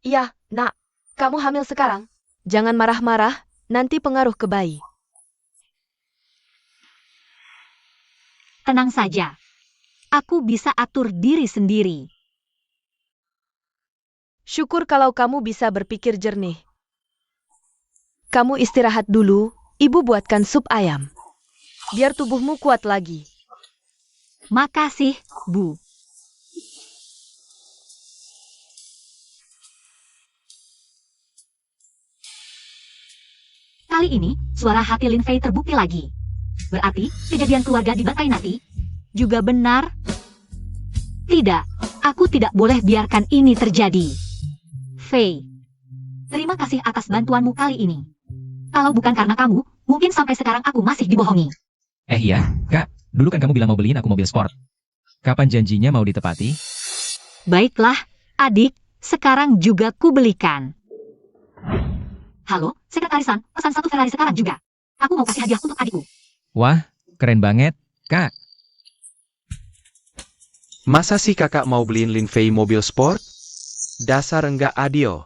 Iya, nak. Kamu hamil sekarang. Jangan marah-marah, nanti pengaruh ke bayi. Tenang saja. Aku bisa atur diri sendiri. Syukur kalau kamu bisa berpikir jernih. Kamu istirahat dulu, ibu buatkan sup ayam. Biar tubuhmu kuat lagi. Makasih, Bu. Kali ini, suara hati Lin Fei terbukti lagi. Berarti, kejadian keluarga dibantai nanti juga benar? Tidak, aku tidak boleh biarkan ini terjadi. Fei, terima kasih atas bantuanmu kali ini. Kalau bukan karena kamu, mungkin sampai sekarang aku masih dibohongi. Iya, Kak. Dulu kan kamu bilang mau beliin aku mobil sport. Kapan janjinya mau ditepati? Baiklah, adik, sekarang juga kubelikan. Halo, sekretarisan, pesan 1 Ferrari sekarang juga. Aku mau kasih hadiah untuk adikku. Wah, keren banget, Kak. Masa sih kakak mau beliin Lin Fei mobil sport? Dasar enggak adil.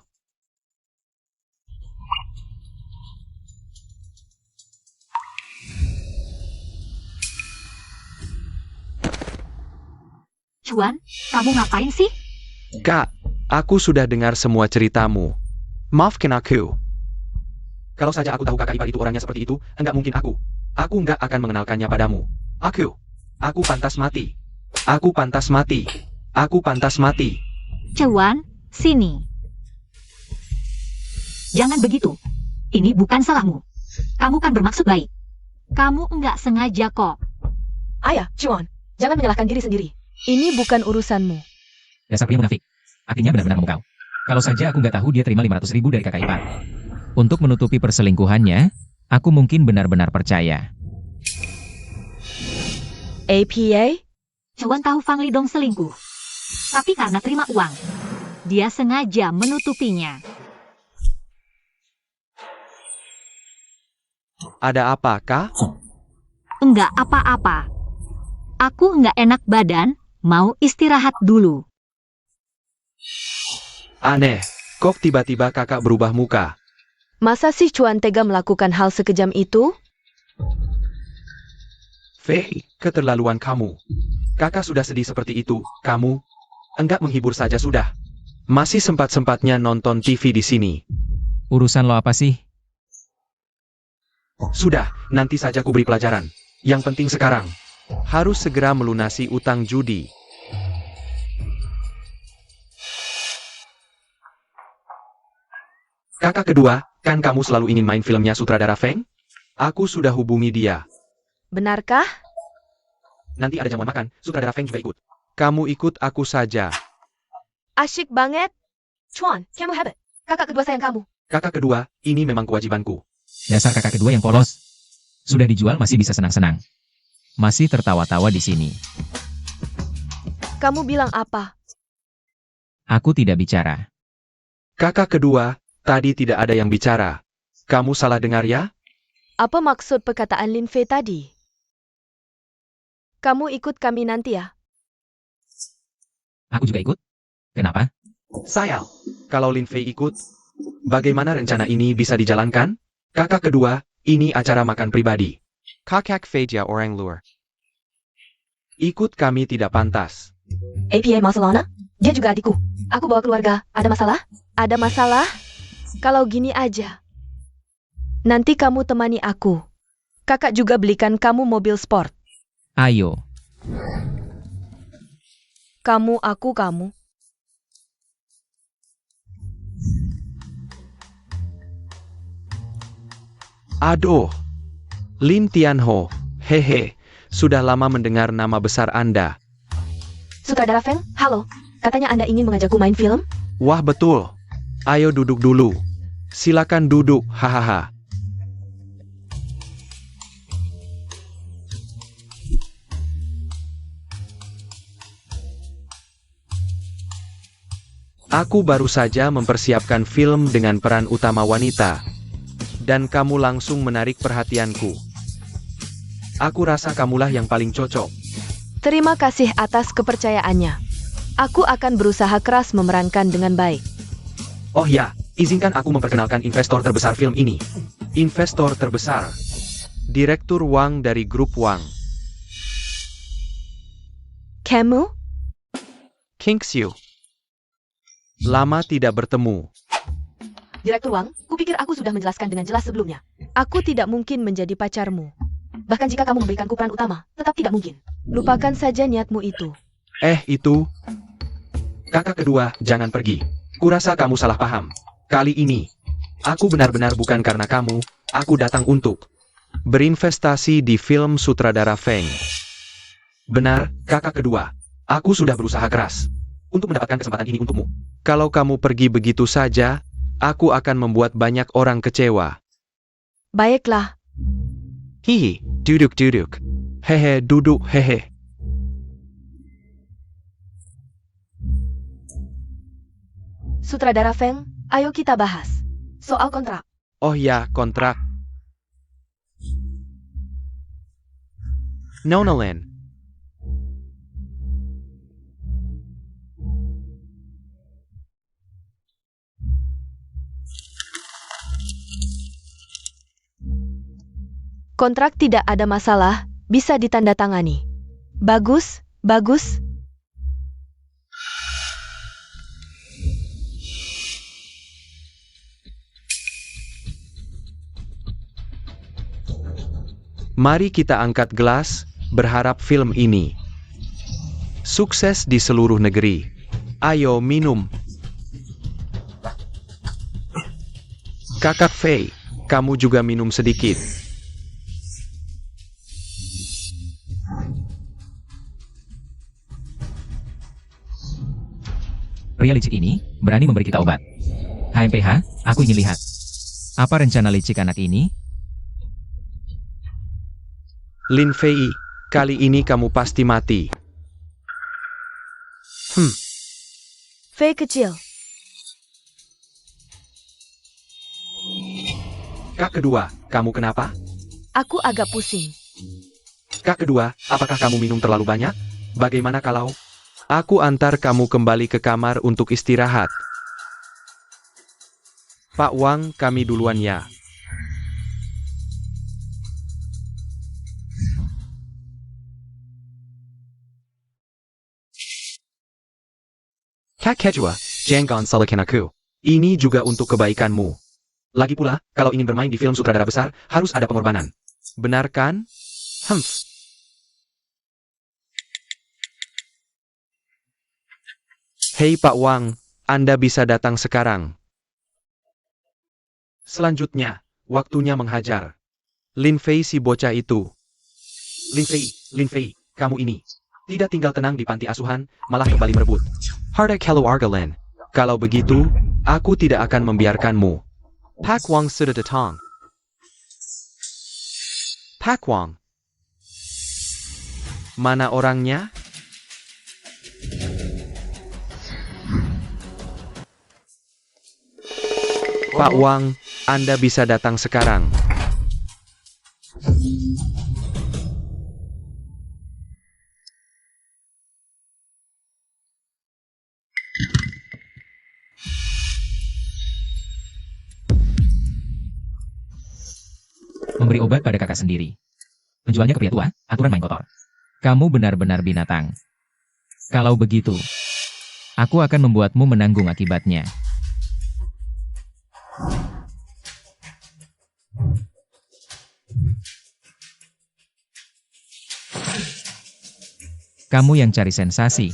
Cuan, kamu ngapain sih? Kak, aku sudah dengar semua ceritamu. Maafkan aku. Kalau saja aku tahu kakak ipar itu orangnya seperti itu, enggak mungkin aku. Aku enggak akan mengenalkannya padamu. Aku pantas mati. Aku pantas mati. Aku pantas mati. Cuan, sini. Jangan begitu. Ini bukan salahmu. Kamu kan bermaksud baik. Kamu enggak sengaja kok. Ayah, Chuan, jangan menyalahkan diri sendiri. Ini bukan urusanmu. Dasar pria munafik. Artinya benar-benar memukau. Kalau saja aku nggak tahu dia terima 500.000 dari kakak ipar. Untuk menutupi perselingkuhannya, aku mungkin benar-benar percaya. APA? Chuan tahu Fang Lidong selingkuh. Tapi karena terima uang, dia sengaja menutupinya. Ada apa, Kak? Enggak apa-apa. Aku enggak enak badan, mau istirahat dulu. Aneh, kok tiba-tiba kakak berubah muka? Masa sih Chuan tega melakukan hal sekejam itu? Fei, keterlaluan kamu. Kakak sudah sedih seperti itu, kamu enggak menghibur saja sudah. Masih sempat-sempatnya nonton TV di sini. Urusan lo apa sih? Sudah, nanti saja ku beri pelajaran. Yang penting sekarang, Harus segera melunasi utang judi. kakak kedua, kan kamu selalu ingin main filmnya sutradara Feng? Aku sudah hubungi dia. Benarkah? Nanti ada jamuan makan, sutradara Feng juga ikut. Kamu ikut aku saja. Asyik banget. Chuan, kamu hebat. Kakak kedua sayang kamu. Kakak kedua, ini memang kewajibanku. Dasar kakak kedua yang polos. Sudah dijual masih bisa senang-senang. Masih tertawa-tawa di sini. Kamu bilang apa? Aku tidak bicara. Kakak kedua, tadi tidak ada yang bicara. Kamu salah dengar ya? Apa maksud perkataan Lin Fei tadi? Kamu ikut kami nanti ya? Aku juga ikut. Kenapa? Sayang, kalau Lin Fei ikut, bagaimana rencana ini bisa dijalankan? Kakak kedua, ini acara makan pribadi. Kakak Feja orang luar. Ikut kami tidak pantas. APA Barcelona? Dia juga adikku. Aku bawa keluarga. Ada masalah? Ada masalah? Kalau gini aja. Nanti kamu temani aku. Kakak juga belikan kamu mobil sport. Ayo. Kamu, aku, kamu. Aduh, Lin Tianho, hehe, sudah lama mendengar nama besar Anda. Sutradara Feng, halo. Katanya Anda ingin mengajakku main film? Wah betul. Ayo duduk dulu. Silakan duduk, hahaha. Aku baru saja mempersiapkan film dengan peran utama wanita. Dan kamu langsung menarik perhatianku. Aku rasa kamulah yang paling cocok. Terima kasih atas kepercayaannya. Aku akan berusaha keras memerankan dengan baik. Oh ya, izinkan aku memperkenalkan investor terbesar film ini. Investor terbesar. Direktur Wang dari grup Wang. Kamu? Kingxiu. Lama tidak bertemu. Direktur Wang, kupikir aku sudah menjelaskan dengan jelas sebelumnya. Aku tidak mungkin menjadi pacarmu. Bahkan jika kamu memberikanku peran utama, tetap tidak mungkin. Lupakan saja niatmu itu. Itu. Kakak kedua, jangan pergi. Kurasa kamu salah paham. Kali ini, aku benar-benar bukan karena kamu, aku datang untuk berinvestasi di film sutradara Feng. Benar, kakak kedua. Aku sudah berusaha keras untuk mendapatkan kesempatan ini untukmu. Kalau kamu pergi begitu saja, aku akan membuat banyak orang kecewa. Baiklah. Hihi, duduk. Hehe, duduk, hehe. Sutradara Feng, ayo kita bahas. Soal kontrak. Oh ya, kontrak. Nonalin. Kontrak tidak ada masalah, bisa ditandatangani. Bagus, bagus. Mari kita angkat gelas, berharap film ini sukses di seluruh negeri. Ayo minum. Kakak Fei, kamu juga minum sedikit. Pria licik ini berani memberi kita obat. HMPH, aku ingin lihat. Apa rencana licik anak ini? Lin Fei, kali ini kamu pasti mati. Fei kecil. Kak kedua, kamu kenapa? Aku agak pusing. Kak kedua, apakah kamu minum terlalu banyak? Bagaimana kalau... Aku antar kamu kembali ke kamar untuk istirahat. Pak Wang, kami duluan ya. Kak kedua, jangan salahkan aku. Ini juga untuk kebaikanmu. Lagi pula, kalau ingin bermain di film sutradara besar, harus ada pengorbanan. Benar kan? Hei Pak Wang, Anda bisa datang sekarang. Selanjutnya, waktunya menghajar. Lin Fei si bocah itu. Lin Fei, kamu ini. Tidak tinggal tenang di panti asuhan, malah kembali merebut. Harta keluarga Lin. Kalau begitu, aku tidak akan membiarkanmu. Pak Wang sudah datang. Pak Wang. Mana orangnya? Pak Wang, Anda bisa datang sekarang. Memberi obat pada kakak sendiri. Menjualnya ke pria tua, aturan main kotor. Kamu benar-benar binatang. Kalau begitu, aku akan membuatmu menanggung akibatnya. Kamu yang cari sensasi.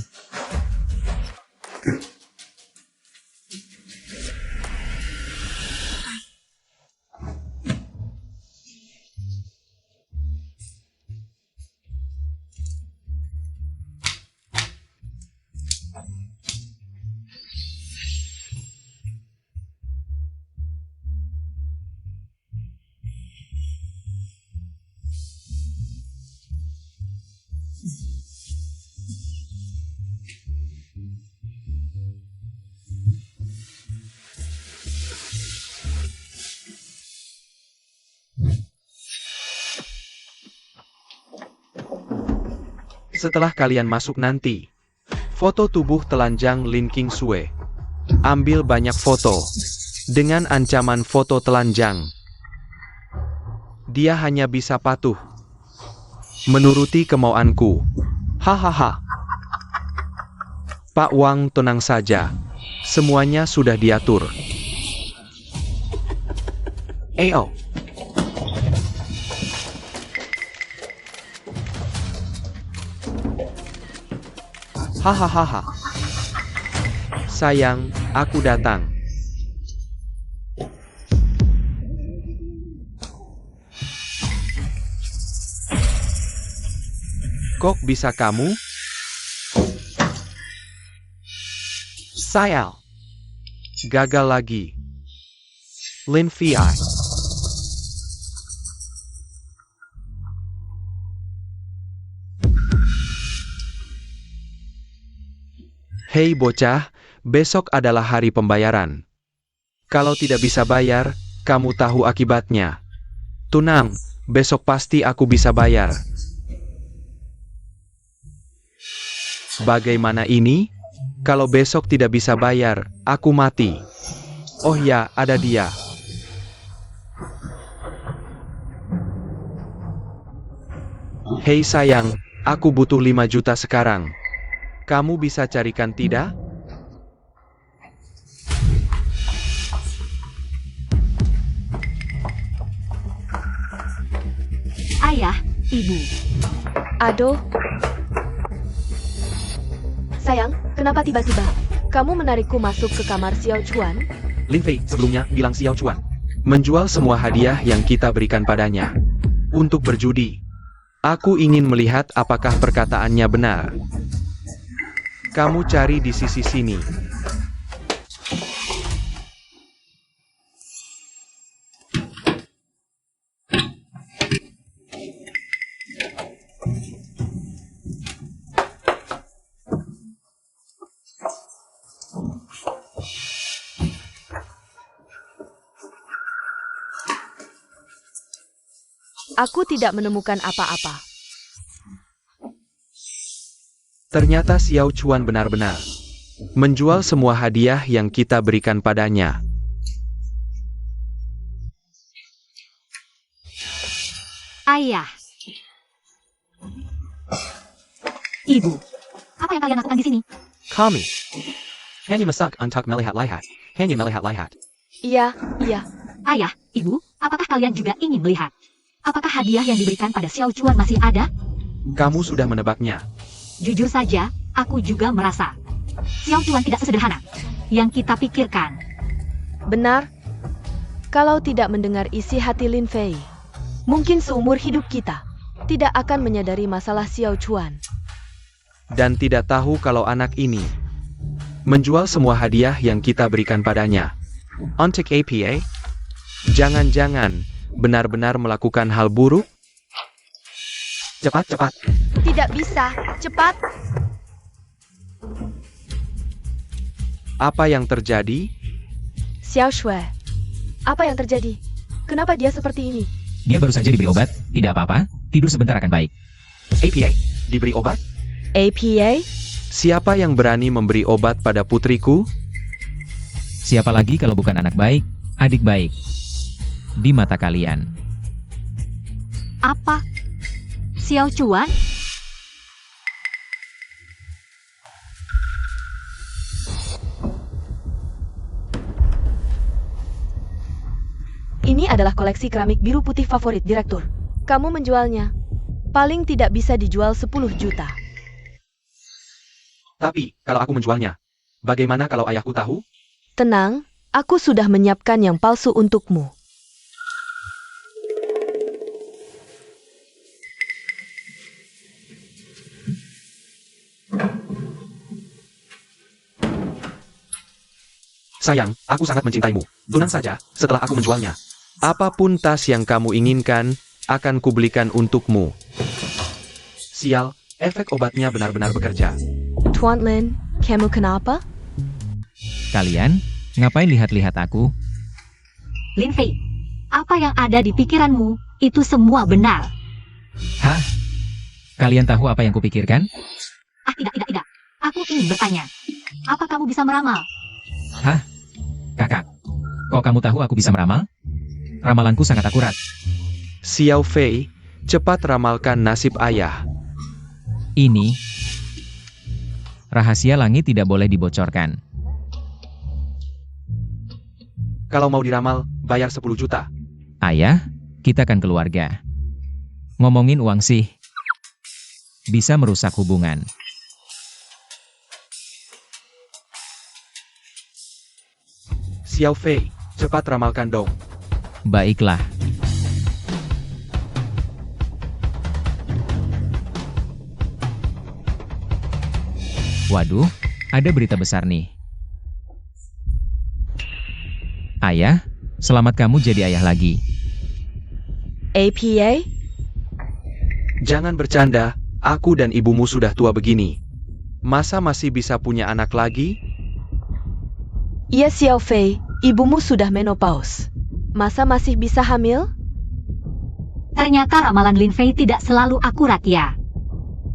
Setelah kalian masuk nanti, foto tubuh telanjang Lin King Sue. Ambil banyak foto. Dengan ancaman foto telanjang. Dia hanya bisa patuh. Menuruti kemauanku. Hahaha. Pak Wang, tenang saja. Semuanya sudah diatur. Ayo. Hahaha. Sayang, aku datang. Kok bisa kamu? Sayang. Gagal lagi. Lin Fei. Hei bocah, besok adalah hari pembayaran. Kalau tidak bisa bayar, kamu tahu akibatnya. Tenang, besok pasti aku bisa bayar. Bagaimana ini? Kalau besok tidak bisa bayar, aku mati. Oh ya, ada dia. Hei sayang, aku butuh 5 juta sekarang. Kamu bisa carikan tidak? Ayah, Ibu. Aduh. Sayang, kenapa tiba-tiba kamu menarikku masuk ke kamar Xiao Chuan? Lin Fei sebelumnya bilang Xiao Chuan. Menjual semua hadiah yang kita berikan padanya. Untuk berjudi. Aku ingin melihat apakah perkataannya benar. Kamu cari di sisi sini. Aku tidak menemukan apa-apa. Ternyata Xiao Chuan benar-benar menjual semua hadiah yang kita berikan padanya. Ayah. Ibu. Apa yang kalian lakukan di sini? Kami. Hanya masak untuk melihat lihat. Hanya melihat lihat. Iya. Ayah, ibu, apakah kalian juga ingin melihat? Apakah hadiah yang diberikan pada Xiao Chuan masih ada? Kamu sudah menebaknya. Jujur saja, aku juga merasa. Xiao Chuan tidak sesederhana yang kita pikirkan. Benar. Kalau tidak mendengar isi hati Lin Fei, mungkin seumur hidup kita tidak akan menyadari masalah Xiao Chuan. Dan tidak tahu kalau anak ini menjual semua hadiah yang kita berikan padanya. Untuk APA, jangan-jangan benar-benar melakukan hal buruk? Cepat. Tidak bisa. Cepat. Apa yang terjadi? Xiao Shui, apa yang terjadi? Kenapa dia seperti ini? Dia baru saja diberi obat, tidak apa-apa, tidur sebentar akan baik. APA. Diberi obat? APA? Siapa yang berani memberi obat pada putriku? Siapa lagi kalau bukan anak baik, adik baik? Di mata kalian. Apa? Xiao Chuan? Ini adalah koleksi keramik biru putih favorit direktur. Kamu menjualnya. Paling tidak bisa dijual 10 juta. Tapi, kalau aku menjualnya, bagaimana kalau ayahku tahu? Tenang, aku sudah menyiapkan yang palsu untukmu. Sayang, aku sangat mencintaimu. Tunang saja, setelah aku menjualnya. Apapun tas yang kamu inginkan, akan kubelikan untukmu. Sial, efek obatnya benar-benar bekerja. Tuan Lin, kamu kenapa? Kalian, ngapain lihat-lihat aku? Lin Fei, apa yang ada di pikiranmu, itu semua benar. Hah? Kalian tahu apa yang kupikirkan? Tidak. Aku ingin bertanya. Apa kamu bisa meramal? Hah? Kakak, kok kamu tahu aku bisa meramal? Ramalanku sangat akurat. Xiao Fei, cepat ramalkan nasib ayah. Ini rahasia langit tidak boleh dibocorkan. Kalau mau diramal, bayar 10 juta. Ayah, kita kan keluarga. Ngomongin uang sih bisa merusak hubungan. Xiao Fei, cepat ramalkan dong. Baiklah. Waduh, ada berita besar nih. Ayah, selamat kamu jadi ayah lagi. APA? Jangan bercanda, aku dan ibumu sudah tua begini. Masa masih bisa punya anak lagi? Iya Xiao Fei, ibumu sudah menopause. Masa masih bisa hamil? Ternyata ramalan Lin Fei tidak selalu akurat ya.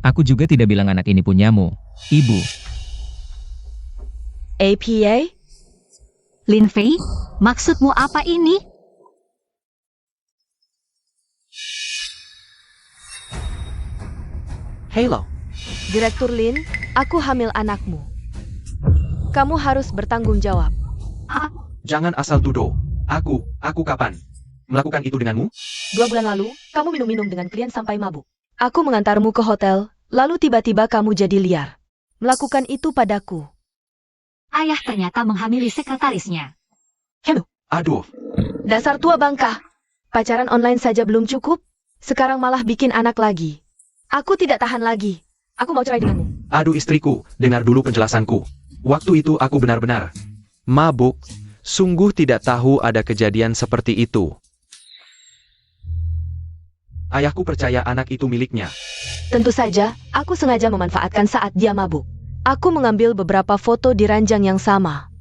Aku juga tidak bilang anak ini punyamu, Ibu. APA? Lin Fei, maksudmu apa ini? Halo. Direktur Lin, aku hamil anakmu. Kamu harus bertanggung jawab. Jangan asal tuduh. Aku kapan melakukan itu denganmu? 2 bulan lalu, kamu minum-minum dengan klien sampai mabuk. Aku mengantarmu ke hotel, lalu tiba-tiba kamu jadi liar. Melakukan itu padaku. Ayah ternyata menghamili sekretarisnya. Aduh, Dasar tua bangka. Pacaran online saja belum cukup, sekarang malah bikin anak lagi. Aku tidak tahan lagi. Aku mau cerai denganmu. aduh istriku, dengar dulu penjelasanku. Waktu itu aku benar-benar Mabuk, sungguh tidak tahu ada kejadian seperti itu. ayahku percaya anak itu miliknya. Tentu saja, aku sengaja memanfaatkan saat dia mabuk. Aku mengambil beberapa foto di ranjang yang sama.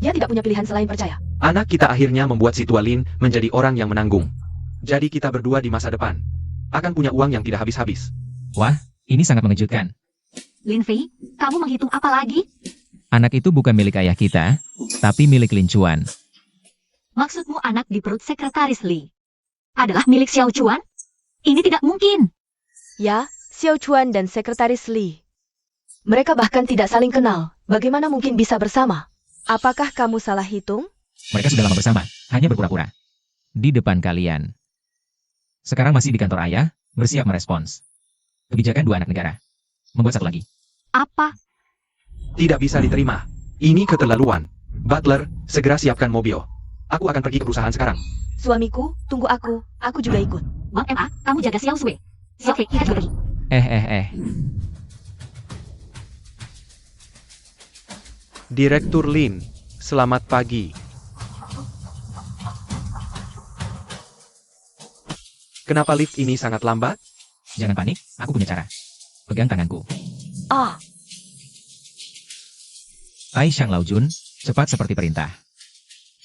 Dia tidak punya pilihan selain percaya. Anak kita akhirnya membuat si Tua Lin menjadi orang yang menanggung. Jadi kita berdua di masa depan akan punya uang yang tidak habis-habis. Wah, ini sangat mengejutkan. Lin Fei, kamu menghitung apa lagi? Anak itu bukan milik ayah kita, tapi milik Lin Chuan. Maksudmu anak di perut sekretaris Li adalah milik Xiao Chuan? Ini tidak mungkin. Ya, Xiao Chuan dan sekretaris Li. Mereka bahkan tidak saling kenal. Bagaimana mungkin bisa bersama? Apakah kamu salah hitung? Mereka sudah lama bersama, hanya berpura-pura. Di depan kalian. Sekarang masih di kantor ayah, bersiap merespons. Kebijakan dua anak negara. Membuat satu lagi. Apa? Tidak bisa diterima. Ini keterlaluan. Butler, segera siapkan mobil. Aku akan pergi ke perusahaan sekarang. Suamiku, tunggu aku. Aku juga ikut. Wang Ma, kamu jaga Xiao Sui. Xiao Fei, kita juga pergi. Direktur Lin, selamat pagi. Kenapa lift ini sangat lambat? Jangan panik, aku punya cara. Pegang tanganku. Ah, Ai Shang Lao Jun, cepat seperti perintah.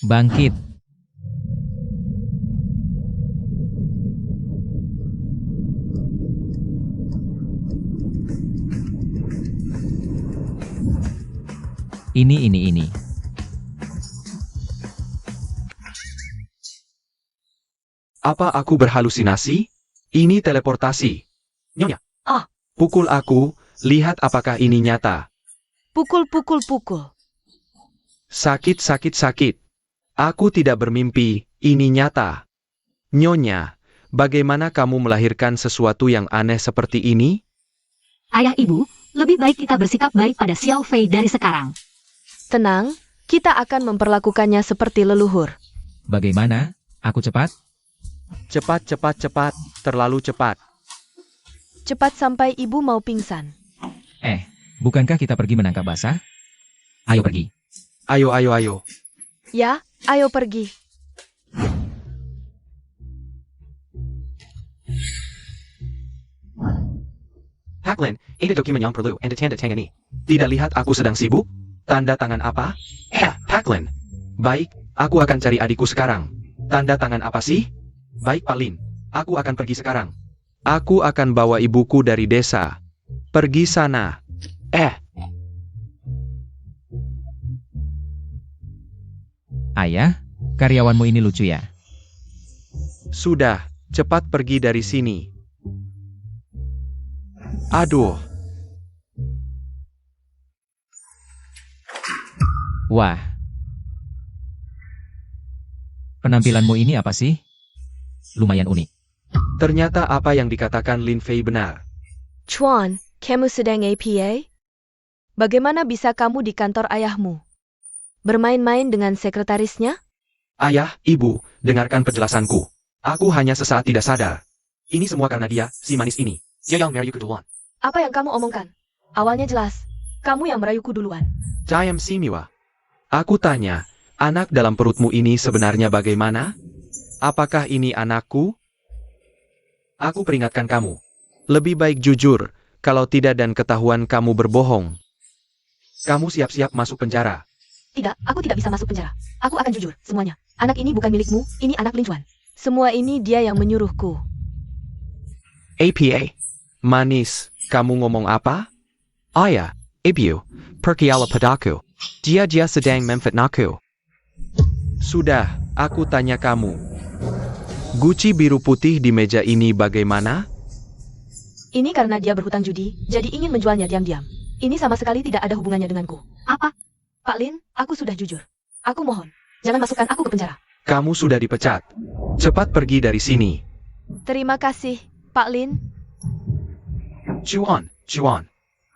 Bangkit. Ini. Apa aku berhalusinasi? Ini teleportasi. Nyonya. Ah. Pukul aku, lihat apakah ini nyata. pukul. Sakit. Aku tidak bermimpi, ini nyata. Nyonya, bagaimana kamu melahirkan sesuatu yang aneh seperti ini? Ayah ibu, lebih baik kita bersikap baik pada Xiao Fei dari sekarang. Tenang, kita akan memperlakukannya seperti leluhur. Bagaimana? Aku cepat? Cepat, terlalu cepat. Cepat sampai ibu mau pingsan. Bukankah kita pergi menangkap basah? Ayo pergi. Ayo. Ya, ayo pergi. Haklin, ini dokumen yang perlu Anda tanda tangani. Tidak lihat aku sedang sibuk? Tanda tangan apa? Haklin. Baik, aku akan cari adikku sekarang. Tanda tangan apa sih? Baik Pak Lin, aku akan pergi sekarang. Aku akan bawa ibuku dari desa. Pergi sana. Ayah, karyawanmu ini lucu ya. Sudah, cepat pergi dari sini. Aduh, Wah. Penampilanmu ini apa sih? Lumayan unik. ternyata apa yang dikatakan Lin Fei benar. Chuan, kamu sedang APA? Bagaimana bisa kamu di kantor ayahmu? Bermain-main dengan sekretarisnya? Ayah, ibu, dengarkan penjelasanku. Aku hanya sesaat tidak sadar. Ini semua karena dia, si manis ini. Dia yang merayuku duluan. Apa yang kamu omongkan? Awalnya jelas, kamu yang merayuku duluan. Jayam Simiwa. Aku tanya, anak dalam perutmu ini sebenarnya bagaimana? Apakah ini anakku? Aku peringatkan kamu. Lebih baik jujur, kalau tidak dan ketahuan kamu berbohong. Kamu siap-siap masuk penjara. Tidak, aku tidak bisa masuk penjara. Aku akan jujur, semuanya. Anak ini bukan milikmu, ini anak Lin Chuan. Semua ini dia yang menyuruhku. APA. Manis, kamu ngomong apa? Ayah, ibu, pergilah padaku. Dia sedang memfitnahku. Sudah, aku tanya kamu. Guci biru putih di meja ini bagaimana? Ini karena dia berhutang judi, jadi ingin menjualnya diam-diam. Ini sama sekali tidak ada hubungannya denganku. Apa? Pak Lin, aku sudah jujur. Aku mohon, jangan masukkan aku ke penjara. Kamu sudah dipecat. Cepat pergi dari sini. Terima kasih, Pak Lin. Chuan.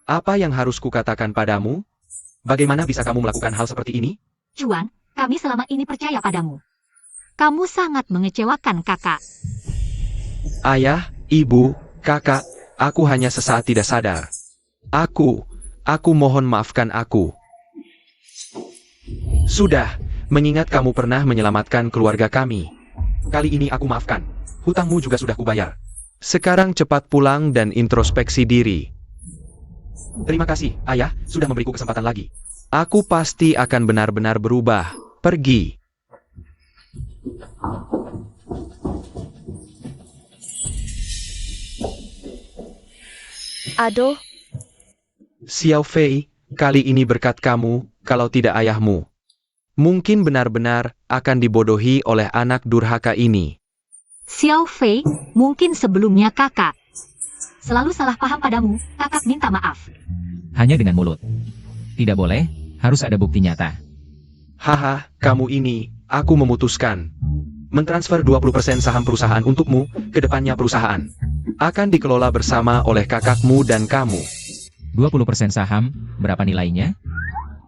Apa yang harus kukatakan padamu? Bagaimana bisa kamu melakukan hal seperti ini? Chuan, kami selama ini percaya padamu. Kamu sangat mengecewakan kakak. Ayah, ibu, kakak, aku hanya sesaat tidak sadar. Aku mohon maafkan aku. Sudah, mengingat kamu pernah menyelamatkan keluarga kami. Kali ini aku maafkan. Hutangmu juga sudah kubayar. Sekarang cepat pulang dan introspeksi diri. Terima kasih, ayah, sudah memberiku kesempatan lagi. Aku pasti akan benar-benar berubah. Pergi. Aduh, Xiao Fei, kali ini berkat kamu, kalau tidak ayahmu. Mungkin benar-benar akan dibodohi oleh anak durhaka ini. Xiao Fei, mungkin sebelumnya kakak selalu salah paham padamu, kakak minta maaf. Hanya dengan mulut. Tidak boleh, harus ada bukti nyata. Haha, kamu ini, aku memutuskan. Mentransfer 20% saham perusahaan untukmu, ke depannya perusahaan akan dikelola bersama oleh kakakmu dan kamu. 20% saham, berapa nilainya?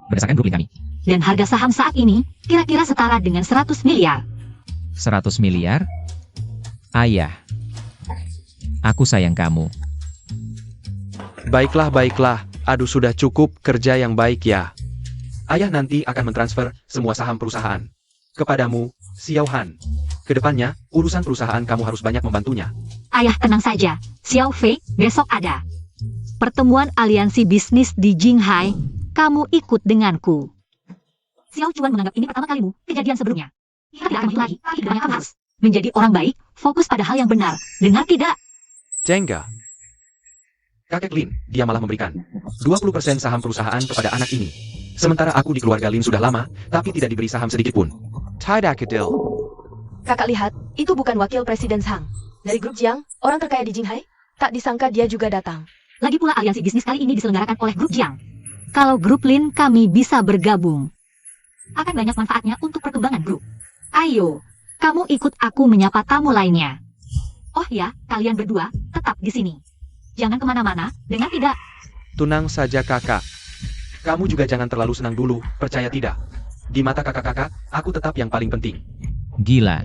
Berdasarkan grup link kami. Dan harga saham saat ini kira-kira setara dengan 100 miliar. 100 miliar? Ayah. Aku sayang kamu. Baiklah, aduh sudah cukup kerja yang baik ya. Ayah nanti akan mentransfer semua saham perusahaan kepadamu, Xiao Han. Kedepannya, urusan perusahaan kamu harus banyak membantunya. Ayah tenang saja, Xiao Fei, besok ada pertemuan aliansi bisnis di Jinghai. Kamu ikut denganku. Xiao Chuan menganggap ini pertama kalimu, kejadian sebelumnya. Kita tidak akan itu lagi, tapi kedepannya kamu harus menjadi orang baik, fokus pada hal yang benar. Dengar tidak? Jengga. Kakek Lin, dia malah memberikan 20% saham perusahaan kepada anak ini. Sementara aku di keluarga Lin sudah lama, tapi tidak diberi saham sedikit pun. Tidak adil. kakak lihat, itu bukan wakil Presiden Zhang. Dari grup Jiang, orang terkaya di Jinghai. Tak disangka dia juga datang. Lagi pula aliansi bisnis kali ini diselenggarakan oleh grup Jiang. Kalau grup Lin kami bisa bergabung, akan banyak manfaatnya untuk perkembangan grup. Ayo, kamu ikut aku menyapa tamu lainnya. Oh ya, kalian berdua tetap di sini. Jangan kemana-mana, dengar tidak? Tenang saja kakak. Kamu juga jangan terlalu senang dulu, percaya tidak? Di mata kakak-kakak, aku tetap yang paling penting. Gila.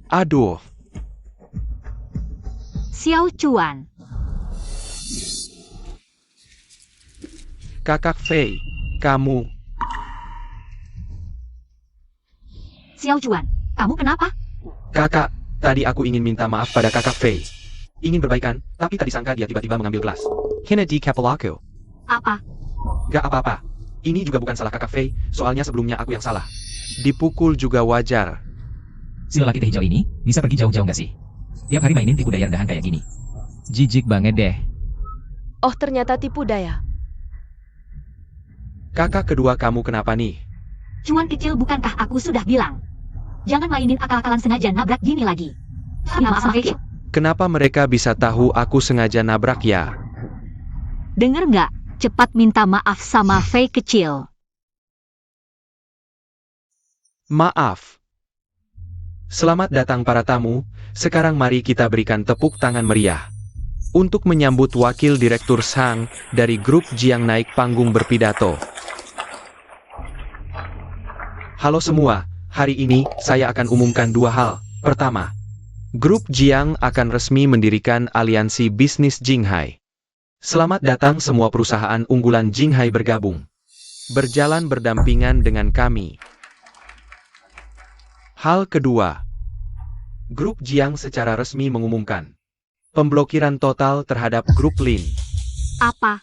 Aduh, Xiao Chuan, kakak Fei, kamu. Xiao Chuan, kamu kenapa? Kakak, tadi aku ingin minta maaf pada kakak Fei. Ingin berbaikan, tapi tak disangka dia tiba-tiba mengambil gelas. Hina di kapelaku. Apa? Gak apa-apa. Ini juga bukan salah kakak Fei, soalnya sebelumnya aku yang salah. Dipukul juga wajar. Si lelaki teh hijau ini, bisa pergi jauh-jauh nggak sih? Tiap hari mainin tipu daya rendahan kayak gini. Jijik banget deh. Oh, ternyata tipu daya. Kakak kedua kamu kenapa nih? Cuan kecil, bukankah aku sudah bilang? Jangan mainin akal-akalan sengaja nabrak gini lagi. Maaf, kecil. Kenapa mereka bisa tahu aku sengaja nabrak ya? Dengar nggak? Cepat minta maaf sama Fei kecil. Maaf. Selamat datang para tamu, sekarang mari kita berikan tepuk tangan meriah. Untuk menyambut Wakil Direktur Zhang dari grup Jiang naik panggung berpidato. Halo semua, hari ini saya akan umumkan dua hal. Pertama, grup Jiang akan resmi mendirikan aliansi bisnis Jinghai. Selamat datang semua perusahaan unggulan Jinghai bergabung. Berjalan berdampingan dengan kami. Hal kedua, grup Jiang secara resmi mengumumkan pemblokiran total terhadap grup Lin. Apa?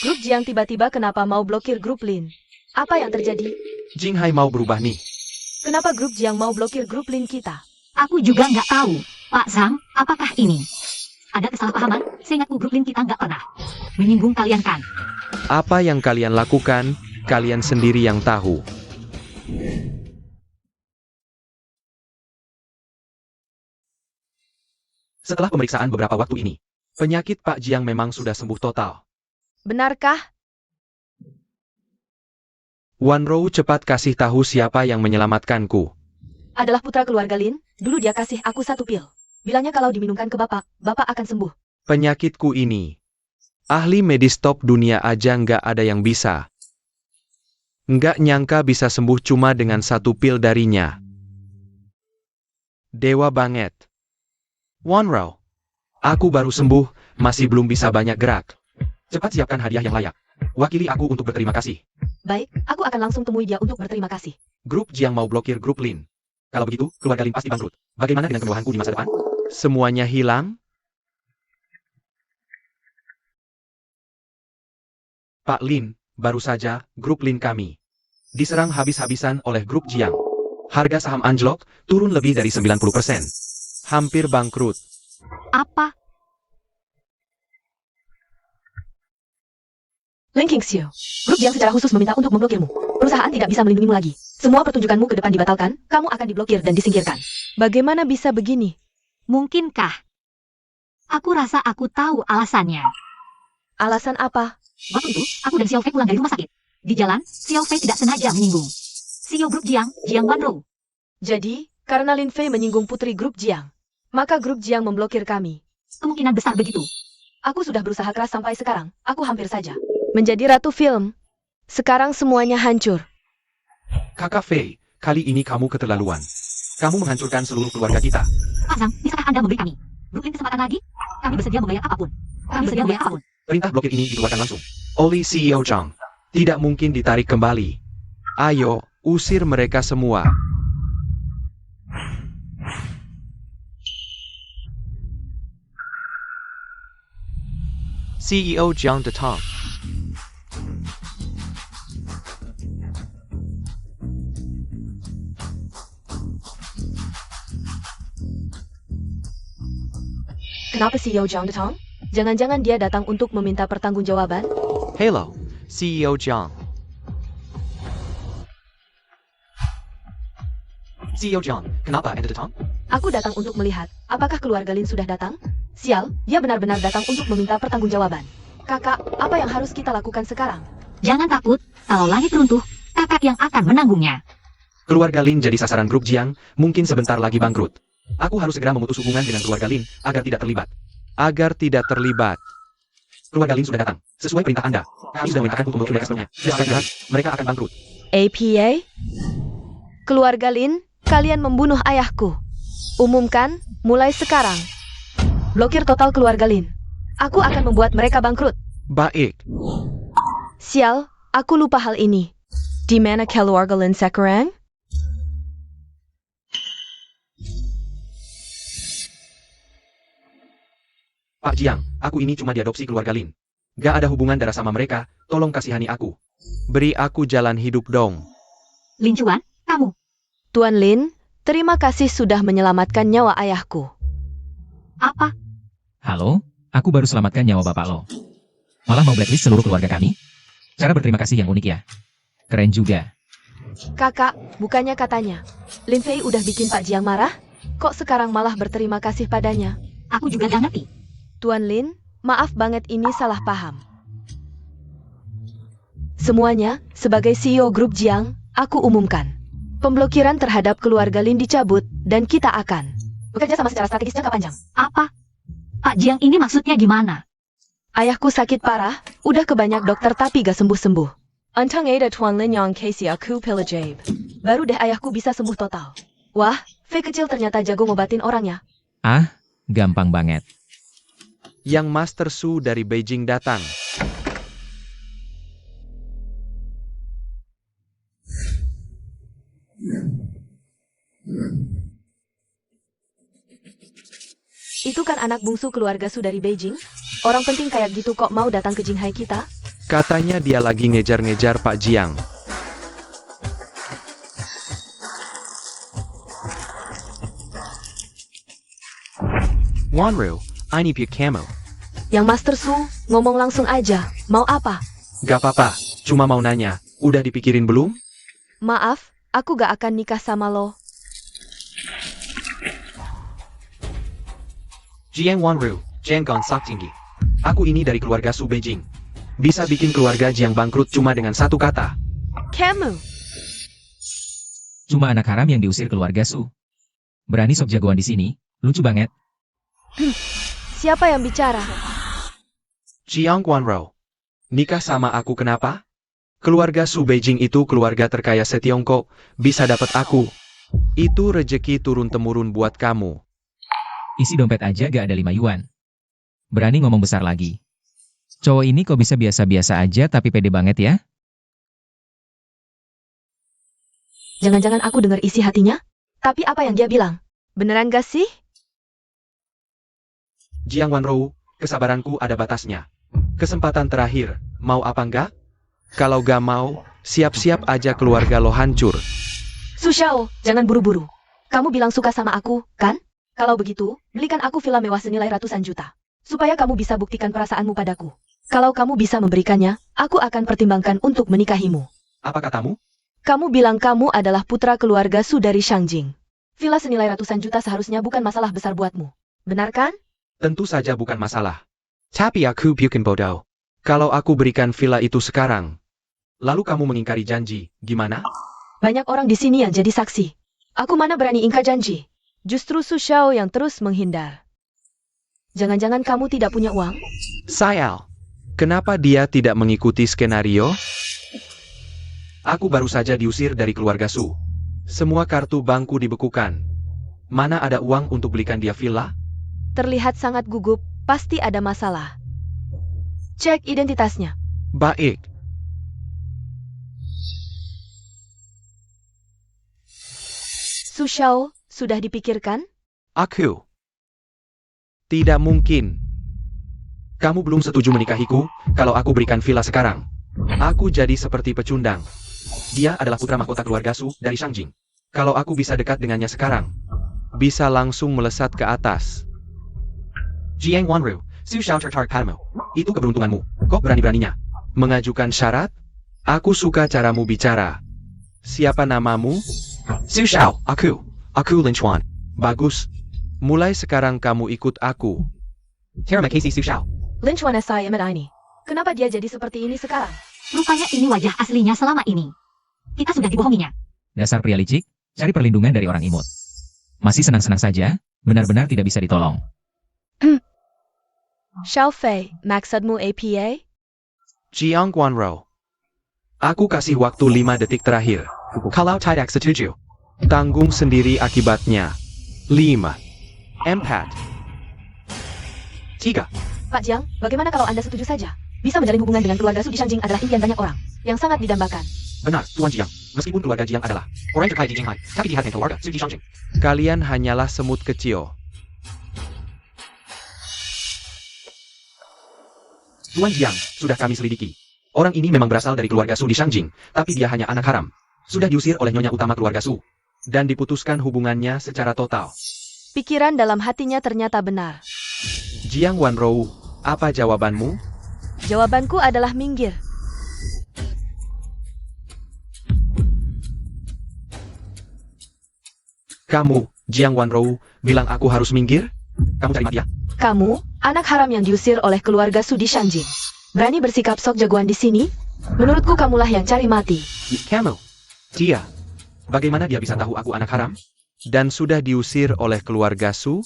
Grup Jiang tiba-tiba kenapa mau blokir grup Lin? Apa yang terjadi? Jinghai mau berubah nih. Kenapa grup Jiang mau blokir grup Lin kita? Aku juga nggak tahu. Pak Zhang, apakah ini? Ada kesalahpahaman? Seingatku grup Lin kita nggak pernah menyinggung kalian kan? Apa yang kalian lakukan, kalian sendiri yang tahu. Setelah pemeriksaan beberapa waktu ini, penyakit Pak Jiang memang sudah sembuh total. Benarkah? Wan Rou cepat kasih tahu siapa yang menyelamatkanku. Adalah putra keluarga Lin. Dulu dia kasih aku 1 pil. Bilangnya kalau diminumkan ke bapak, bapak akan sembuh. Penyakitku ini. Ahli medis top dunia aja nggak ada yang bisa. Nggak nyangka bisa sembuh cuma dengan 1 pil darinya. Dewa banget. Wan Rou, aku baru sembuh, masih belum bisa banyak gerak. Cepat siapkan hadiah yang layak. Wakili aku untuk berterima kasih. Baik, aku akan langsung temui dia untuk berterima kasih. Grup Jiang mau blokir grup Lin. Kalau begitu, keluarga Lin pasti bangkrut. Bagaimana dengan kemewahanku di masa depan? Semuanya hilang? Pak Lin, baru saja, grup Lin kami diserang habis-habisan oleh grup Jiang. Harga saham anjlok, turun lebih dari 90%. Hampir bangkrut. Apa? Lin Qingsio, grup Jiang secara khusus meminta untuk memblokirmu. Perusahaan tidak bisa melindungimu lagi. Semua pertunjukanmu ke depan dibatalkan, kamu akan diblokir dan disingkirkan. Bagaimana bisa begini? Mungkinkah? Aku rasa aku tahu alasannya. Alasan apa? Waktu itu, aku dan Xiao Fei pulang dari rumah sakit. Di jalan, Xiao Fei tidak sengaja menyinggung CEO grup Jiang, Jiang Wanrou. Jadi, karena Lin Fei menyinggung putri grup Jiang, maka grup Jiang memblokir kami. Kemungkinan besar begitu. Aku sudah berusaha keras sampai sekarang, aku hampir saja menjadi ratu film. Sekarang semuanya hancur. Kakak Fei, kali ini kamu keterlaluan. Kamu menghancurkan seluruh keluarga kita. Pak Zhang, bisakah Anda memberi kami Brooklyn kesempatan lagi? Kami bersedia membayar apapun. Kami bersedia membayar apapun. Perintah blokir ini dikeluarkan langsung oleh CEO Zhang. Tidak mungkin ditarik kembali. Ayo, usir mereka semua. CEO Jiang Datang. Kenapa CEO Zhang datang? Jangan-jangan dia datang untuk meminta pertanggungjawaban? Hello, CEO Jiang. CEO Zhang, kenapa Anda datang? Aku datang untuk melihat, apakah keluarga Lin sudah datang? Sial, dia benar-benar datang untuk meminta pertanggungjawaban. Kakak, apa yang harus kita lakukan sekarang? Jangan takut, kalau langit runtuh, kakak yang akan menanggungnya. Keluarga Lin jadi sasaran grup Jiang, mungkin sebentar lagi bangkrut. Aku harus segera memutus hubungan dengan keluarga Lin agar tidak terlibat. Agar tidak terlibat. Keluarga Lin sudah datang. Sesuai perintah Anda. Kami sudah memintakan untuk memblokir mereka sepenuhnya. Jika jelas, mereka akan bangkrut. APA? Keluarga Lin, kalian membunuh ayahku. Umumkan, mulai sekarang. Blokir total keluarga Lin. Aku akan membuat mereka bangkrut. Baik. Sial, aku lupa hal ini. Di mana keluarga Lin sekarang? Pak Jiang, aku ini cuma diadopsi keluarga Lin. Gak ada hubungan darah sama mereka, tolong kasihani aku. Beri aku jalan hidup dong. Lin Chuan, kamu. Tuan Lin, terima kasih sudah menyelamatkan nyawa ayahku. Apa? Halo, aku baru selamatkan nyawa bapak lo. Malah mau blacklist seluruh keluarga kami? Cara berterima kasih yang unik ya. Keren juga. Kakak, bukannya katanya, Lin Fei udah bikin Pak Jiang marah? Kok sekarang malah berterima kasih padanya? Aku juga gak ngerti. Tuan Lin, maaf banget ini salah paham. Semuanya, sebagai CEO grup Jiang, aku umumkan. Pemblokiran terhadap keluarga Lin dicabut, dan kita akan bekerja sama secara strategis jangka panjang. Apa? Pak Jiang ini maksudnya gimana? Ayahku sakit parah, udah ke banyak dokter tapi gak sembuh-sembuh. Antang ada Tuan Lin yang Casey aku pelajab. Baru deh ayahku bisa sembuh total. Wah, Fei kecil ternyata jago ngobatin orangnya. Ah, gampang banget. Yang Master Su dari Beijing datang. Itu kan anak bungsu keluarga Su dari Beijing? Orang penting kayak gitu kok mau datang ke Jinghai kita? Katanya dia lagi ngejar-ngejar Pak Jiang. Wanru, I need your camo. Yang Master Su, ngomong langsung aja, mau apa? Gak apa-apa, cuma mau nanya, udah dipikirin belum? Maaf, aku gak akan nikah sama lo. Jiang Wanru, Jiang Gonsak Tinggi. Aku ini dari keluarga Su Beijing. Bisa bikin keluarga Jiang bangkrut cuma dengan satu kata. Kamu, Cuma anak haram yang diusir keluarga Su. Berani sok jagoan di sini, lucu banget. siapa yang bicara? Jiang Wanru. Nikah sama aku kenapa? Keluarga Su Beijing itu keluarga terkaya se-Tiongkok, bisa dapat aku. Itu rejeki turun-temurun buat kamu. Isi dompet aja gak ada 5 yuan. Berani ngomong besar lagi. Cowok ini kok bisa biasa-biasa aja tapi pede banget ya? Jangan-jangan aku dengar isi hatinya? Tapi apa yang dia bilang? Beneran gak sih? Jiang Wanru, kesabaranku ada batasnya. Kesempatan terakhir, mau apa enggak? Kalau gak mau, siap-siap aja keluarga lo hancur. Su Xiao, jangan buru-buru. Kamu bilang suka sama aku, kan? Kalau begitu, belikan aku villa mewah senilai ratusan juta. Supaya kamu bisa buktikan perasaanmu padaku. Kalau kamu bisa memberikannya, aku akan pertimbangkan untuk menikahimu. Apa katamu? Kamu bilang kamu adalah putra keluarga Su dari Shangjing. Villa senilai ratusan juta seharusnya bukan masalah besar buatmu. Benar kan? Tentu saja bukan masalah. Tapi aku bukan bodoh. Kalau aku berikan villa itu sekarang, lalu kamu mengingkari janji, gimana? Banyak orang di sini yang jadi saksi. Aku mana berani ingkar janji. Justru Su Xiao yang terus menghindar. Jangan-jangan kamu tidak punya uang? Sayal, kenapa dia tidak mengikuti skenario? Aku baru saja diusir dari keluarga Su. Semua kartu bankku dibekukan. Mana ada uang untuk belikan dia villa? Terlihat sangat gugup, pasti ada masalah. Cek identitasnya. Baik. Su Xiao, sudah dipikirkan? Aku. Tidak mungkin. Kamu belum setuju menikahiku, kalau aku berikan villa sekarang. Aku jadi seperti pecundang. Dia adalah putra mahkota keluarga Su dari Shangjing. Kalau aku bisa dekat dengannya sekarang, Bisa langsung melesat ke atas. Jiang Wanru, Su Xiao tertarik padamu. Itu keberuntunganmu. Kok berani-beraninya? Mengajukan syarat? Aku suka caramu bicara. Siapa namamu? Su Xiao, aku. Aku Lin Chuan. Bagus. Mulai sekarang kamu ikut aku. Terima kasih Su Xiao. Lin Chuan SI Ahmed ini. Kenapa dia jadi seperti ini sekarang? Rupanya ini wajah aslinya selama ini. Kita sudah dibohonginya. Dasar pria licik, cari perlindungan dari orang imut. Masih senang-senang saja, benar-benar tidak bisa ditolong. Xiao Fei, maksudmu APA? Jiang Guanrou. Aku kasih waktu 5 detik terakhir. Kalau tidak setuju, Tanggung sendiri akibatnya. 5. 4. 3. Pak Jiang, bagaimana kalau Anda setuju saja? Bisa menjalin hubungan dengan keluarga Su di Shangjing adalah impian banyak orang, yang sangat didambakan. Benar, Tuan Jiang. Meskipun keluarga Jiang adalah orang terkaya di Jinghai, tapi di hati keluarga Su di Shangjing. Kalian hanyalah semut kecil. Tuan Jiang, sudah kami selidiki. Orang ini memang berasal dari keluarga Su di Shangjing, tapi dia hanya anak haram. Sudah diusir oleh nyonya utama keluarga Su. Dan diputuskan hubungannya secara total. Pikiran dalam hatinya ternyata benar. Jiang Wanrou, apa jawabanmu? Jawabanku adalah minggir. Kamu, Jiang Wanrou, bilang aku harus minggir? Kamu cari mati ya? Kamu, anak haram yang diusir oleh keluarga Su di Shangjing. Berani bersikap sok jagoan di sini? Menurutku kamulah yang cari mati. Kamu. Dia. Bagaimana dia bisa tahu aku anak haram? Dan sudah diusir oleh keluarga Su?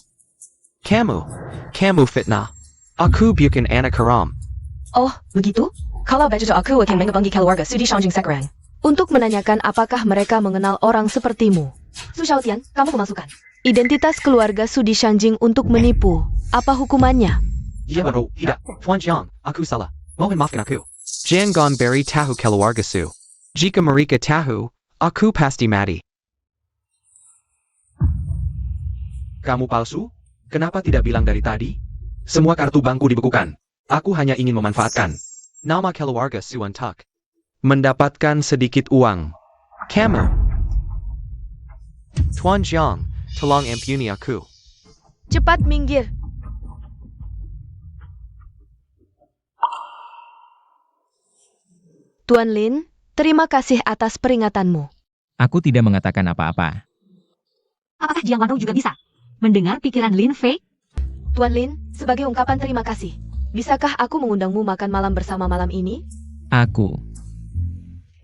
Kamu fitnah. Aku bukan anak haram. Oh, begitu? Kalau begitu aku akan menghubungi keluarga Su di Shangjing sekarang. Untuk menanyakan apakah mereka mengenal orang sepertimu. Su Xiaotian, kamu kemasukan. Identitas keluarga Su di Shangjing untuk menipu. Apa hukumannya? Jiang Wanrou, tidak. Tuan Jiang, aku salah. Mohon maafkan aku. Jangan beri tahu keluarga Su. Jika mereka tahu, aku pasti mati. Kamu palsu? Kenapa tidak bilang dari tadi? Semua kartu bankku dibekukan. Aku hanya ingin memanfaatkan. Nama keluarga Su untuk Mendapatkan sedikit uang. Kamu. Tuan Jiang, tolong ampuni aku. Cepat minggir. Tuan Lin, terima kasih atas peringatanmu. Aku tidak mengatakan apa-apa. Apakah Jiang Wanrou juga bisa mendengar pikiran Lin Fei? Tuan Lin, sebagai ungkapan terima kasih, bisakah aku mengundangmu makan malam bersama malam ini? Aku.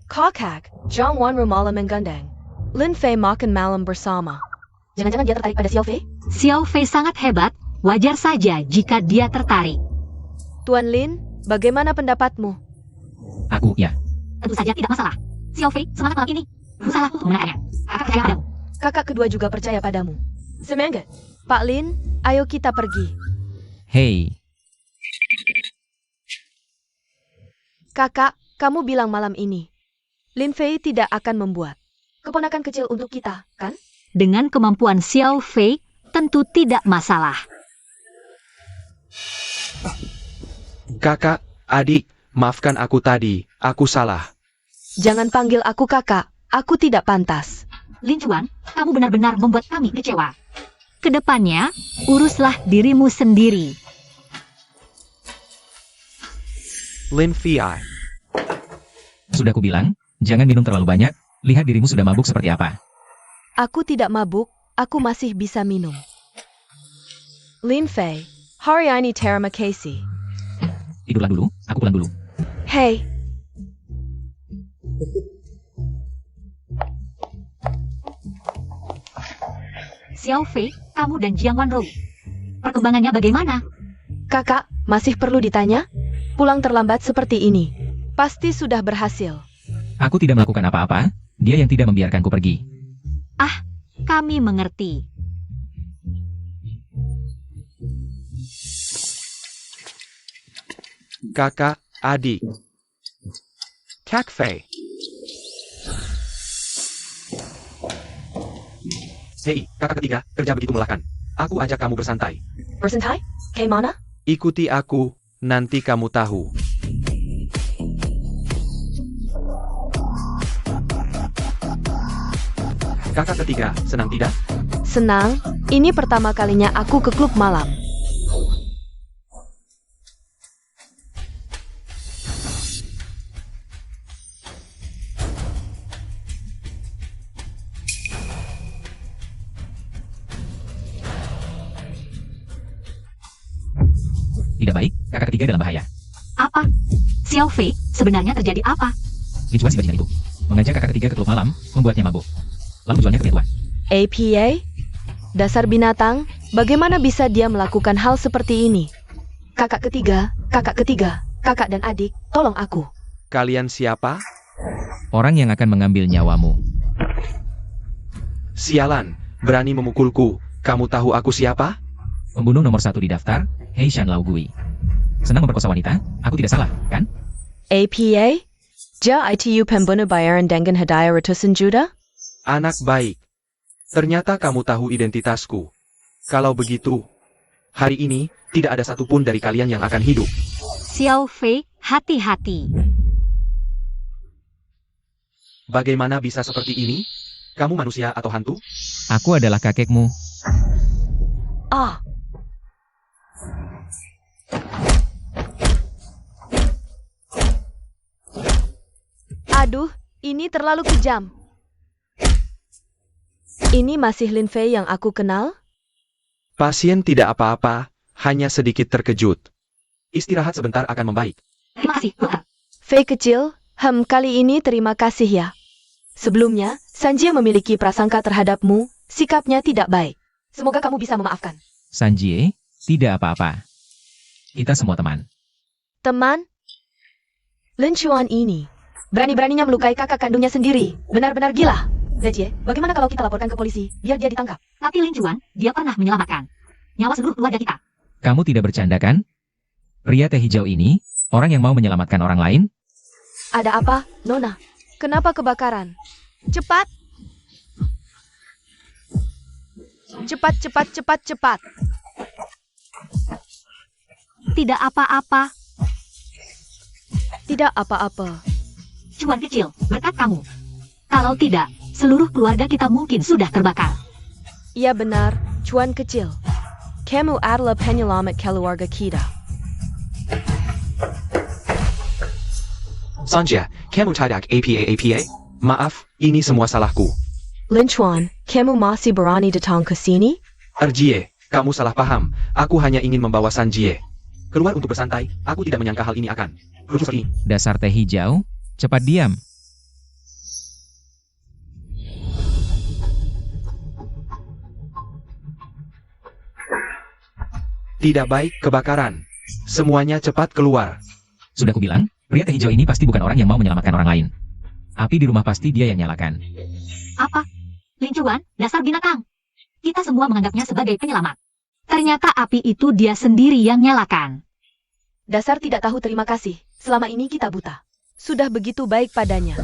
Kakak, Jiang Wanrou malam menggandeng. Lin Fei makan malam bersama. Jangan-jangan dia tertarik pada Xiao Fei? Xiao Fei sangat hebat, wajar saja jika dia tertarik. Tuan Lin, bagaimana pendapatmu? Aku, ya. Tentu saja tidak masalah. Xiao Fei, semangat malam ini. Berusaha untuk memenangkannya. Kakak percaya padamu. Kakak kedua juga percaya padamu. Semangat. Pak Lin, ayo kita pergi. Hei, Kakak, kamu bilang malam ini. Lin Fei tidak akan membuat keponakan kecil untuk kita, kan? Dengan kemampuan Xiao Fei, tentu tidak masalah. Kakak, adik, maafkan aku tadi, aku salah. Jangan panggil aku kakak, aku tidak pantas. Lin Chuan, kamu benar-benar membuat kami kecewa. Kedepannya, uruslah dirimu sendiri. Lin Fei. Sudah kubilang, jangan minum terlalu banyak, lihat dirimu sudah mabuk seperti apa. Aku tidak mabuk, aku masih bisa minum. Lin Fei, hari ini terima kasih. Tidurlah dulu, aku pulang dulu. Hey, Xiao Fei, kamu dan Jiang Wanrou. Perkembangannya bagaimana? kakak, masih perlu ditanya? Pulang terlambat seperti ini. Pasti sudah berhasil. Aku tidak melakukan apa-apa, dia yang tidak membiarkanku pergi. Kami mengerti. Kakak, adik. Kak Fei. Hei, kakak ketiga, kerja begitu melelahkan. Aku ajak kamu bersantai. Bersantai? Kayak mana? Ikuti aku, nanti kamu tahu. Kakak ketiga, senang tidak? Senang, ini pertama kalinya aku ke klub malam. Tidak baik, kakak ketiga dalam bahaya. Apa? Xiao Fei, sebenarnya terjadi apa? Lin Chuan si bajingan itu, mengajak kakak ketiga ke klub malam, membuatnya mabuk. Lalu jualnya ke pria tua. APA? Dasar binatang, bagaimana bisa dia melakukan hal seperti ini? Kakak ketiga, kakak dan adik, tolong aku. Kalian siapa? Orang yang akan mengambil nyawamu. Sialan, berani memukulku. Kamu tahu aku siapa? Pembunuh nomor 1 di daftar, Hei Shan Lao Gui. Senang memperkosa wanita, aku tidak salah, kan? APA? Ja itu pembunuh bayaran dengan hadiah ratusan juta? Anak baik. Ternyata kamu tahu identitasku. Kalau begitu, Hari ini, tidak ada satupun dari kalian yang akan hidup. Xiao Fei, hati-hati. Bagaimana bisa seperti ini? Kamu manusia atau hantu? Aku adalah kakekmu. Ah, aduh, ini terlalu kejam. Ini masih Lin Fei yang aku kenal? pasien tidak apa-apa, hanya sedikit terkejut. Istirahat sebentar akan membaik. Terima kasih, Tuhan. Fei kecil, kali ini terima kasih ya. Sebelumnya, Sanjie memiliki prasangka terhadapmu, sikapnya tidak baik. Semoga kamu bisa memaafkan. Sanjie, tidak apa-apa. Kita semua teman. Teman? Lin Chuan ini, berani-beraninya melukai kakak kandungnya sendiri. Benar-benar gila. Zejie, bagaimana kalau kita laporkan ke polisi, biar dia ditangkap? Tapi Lin Chuan, dia pernah menyelamatkan nyawa seluruh keluarga kita. Kamu tidak bercanda kan? Pria teh hijau ini, orang yang mau menyelamatkan orang lain? Ada apa, Nona? Kenapa kebakaran? Cepat! Cepat! Tidak apa-apa. Tidak apa-apa. Cuan kecil, berkat kamu. Kalau tidak, seluruh keluarga kita mungkin sudah terbakar. Iya benar, Cuan kecil. Kamu adalah penyelamat keluarga kita. Sanjia, kamu tidak APA? Maaf, ini semua salahku. Lin Chuan, kamu masih berani datang ke sini? Jie, kamu salah paham. Aku hanya ingin membawa Sanjie keluar untuk bersantai. Aku tidak menyangka hal ini akan lucu seperti ini. Dasar teh hijau, cepat diam. Tidak baik kebakaran. Semuanya cepat keluar. Sudah kubilang, pria teh hijau ini pasti bukan orang yang mau menyelamatkan orang lain. Api di rumah pasti dia yang nyalakan. Apa? Lin Chuan, dasar binatang. Kita semua menganggapnya sebagai penyelamat. Ternyata api itu dia sendiri yang nyalakan. Dasar tidak tahu terima kasih. Selama ini kita buta. Sudah begitu baik padanya.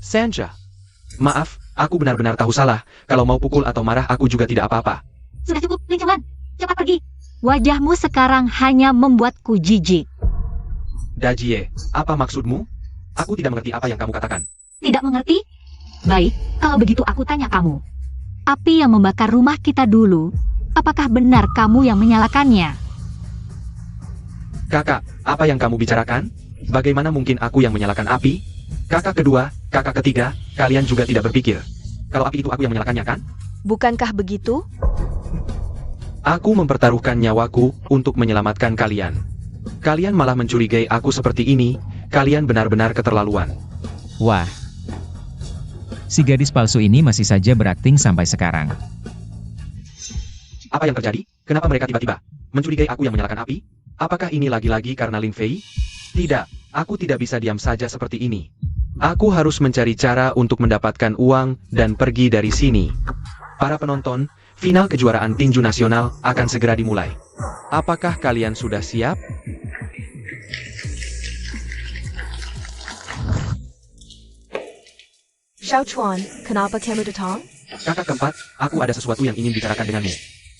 Sanja, Maaf, aku benar-benar tahu salah. Kalau mau pukul atau marah aku juga tidak apa-apa. Sudah cukup, Lin Chuan. Cepat pergi. Wajahmu sekarang hanya membuatku jijik. Jie, apa maksudmu? Aku tidak mengerti apa yang kamu katakan. Tidak mengerti? Baik, kalau begitu aku tanya kamu. Api yang membakar rumah kita dulu, apakah benar kamu yang menyalakannya? Kakak, apa yang kamu bicarakan? Bagaimana mungkin aku yang menyalakan api? Kakak kedua, kakak ketiga, kalian juga tidak berpikir. Kalau api itu aku yang menyalakannya kan? Bukankah begitu? Aku mempertaruhkan nyawaku untuk menyelamatkan kalian. Kalian malah mencurigai aku seperti ini, kalian benar-benar keterlaluan. Wah. Si gadis palsu ini masih saja berakting sampai sekarang. Apa yang terjadi? Kenapa mereka tiba-tiba mencurigai aku yang menyalakan api? Apakah ini lagi-lagi karena Lin Fei? Tidak, aku tidak bisa diam saja seperti ini. Aku harus mencari cara untuk mendapatkan uang dan pergi dari sini. Para penonton, final kejuaraan tinju nasional akan segera dimulai. Apakah kalian sudah siap? Xiao Chuan, kenapa kamu datang? Kakak keempat, aku ada sesuatu yang ingin bicarakan denganmu.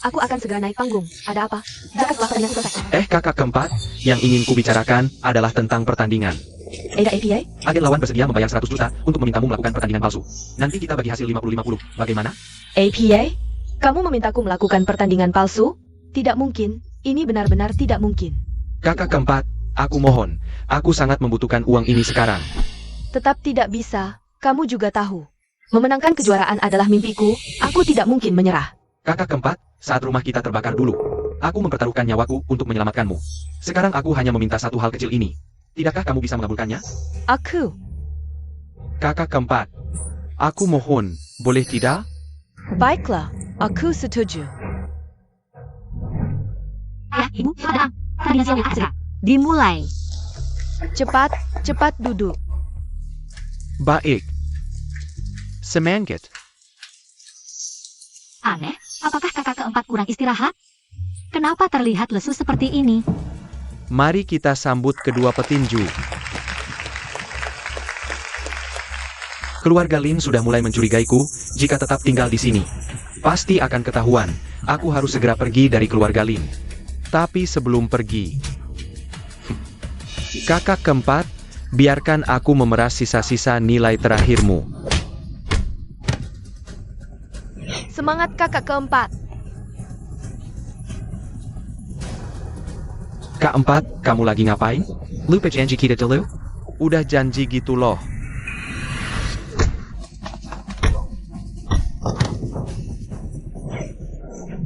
Aku akan segera naik panggung. Ada apa? Jika setelah pertandingan selesai. Kakak keempat, yang ingin kubicarakan adalah tentang pertandingan. Ada APA? Agen lawan bersedia membayar 100 juta untuk memintamu melakukan pertandingan palsu. Nanti kita bagi hasil 50-50. Bagaimana? APA? Kamu memintaku melakukan pertandingan palsu? Tidak mungkin. Ini benar-benar tidak mungkin. Kakak keempat, aku mohon. Aku sangat membutuhkan uang ini sekarang. Tetap tidak bisa. Kamu juga tahu. Memenangkan kejuaraan adalah mimpiku. Aku tidak mungkin menyerah. Kakak keempat, saat rumah kita terbakar dulu, aku mempertaruhkan nyawaku untuk menyelamatkanmu. Sekarang aku hanya meminta satu hal kecil ini. Tidakkah kamu bisa mengabulkannya? Aku. Kakak keempat, aku mohon, boleh tidak? Baiklah. Aku setuju. Ayah, ibu, selamat datang. Pertandingan siang akan segera dimulai. Cepat, cepat duduk. Baik. Semangat. Aneh, apakah kakak keempat kurang istirahat? Kenapa terlihat lesu seperti ini? Mari kita sambut kedua petinju. Keluarga Lin sudah mulai mencurigaiku jika tetap tinggal di sini. Pasti akan ketahuan. Aku harus segera pergi dari keluarga Lin. Tapi sebelum pergi, kakak keempat, biarkan aku memeras sisa-sisa nilai terakhirmu. Semangat kakak keempat. Kak empat, kamu lagi ngapain? Lupa janji kita dulu? Udah janji gitu loh.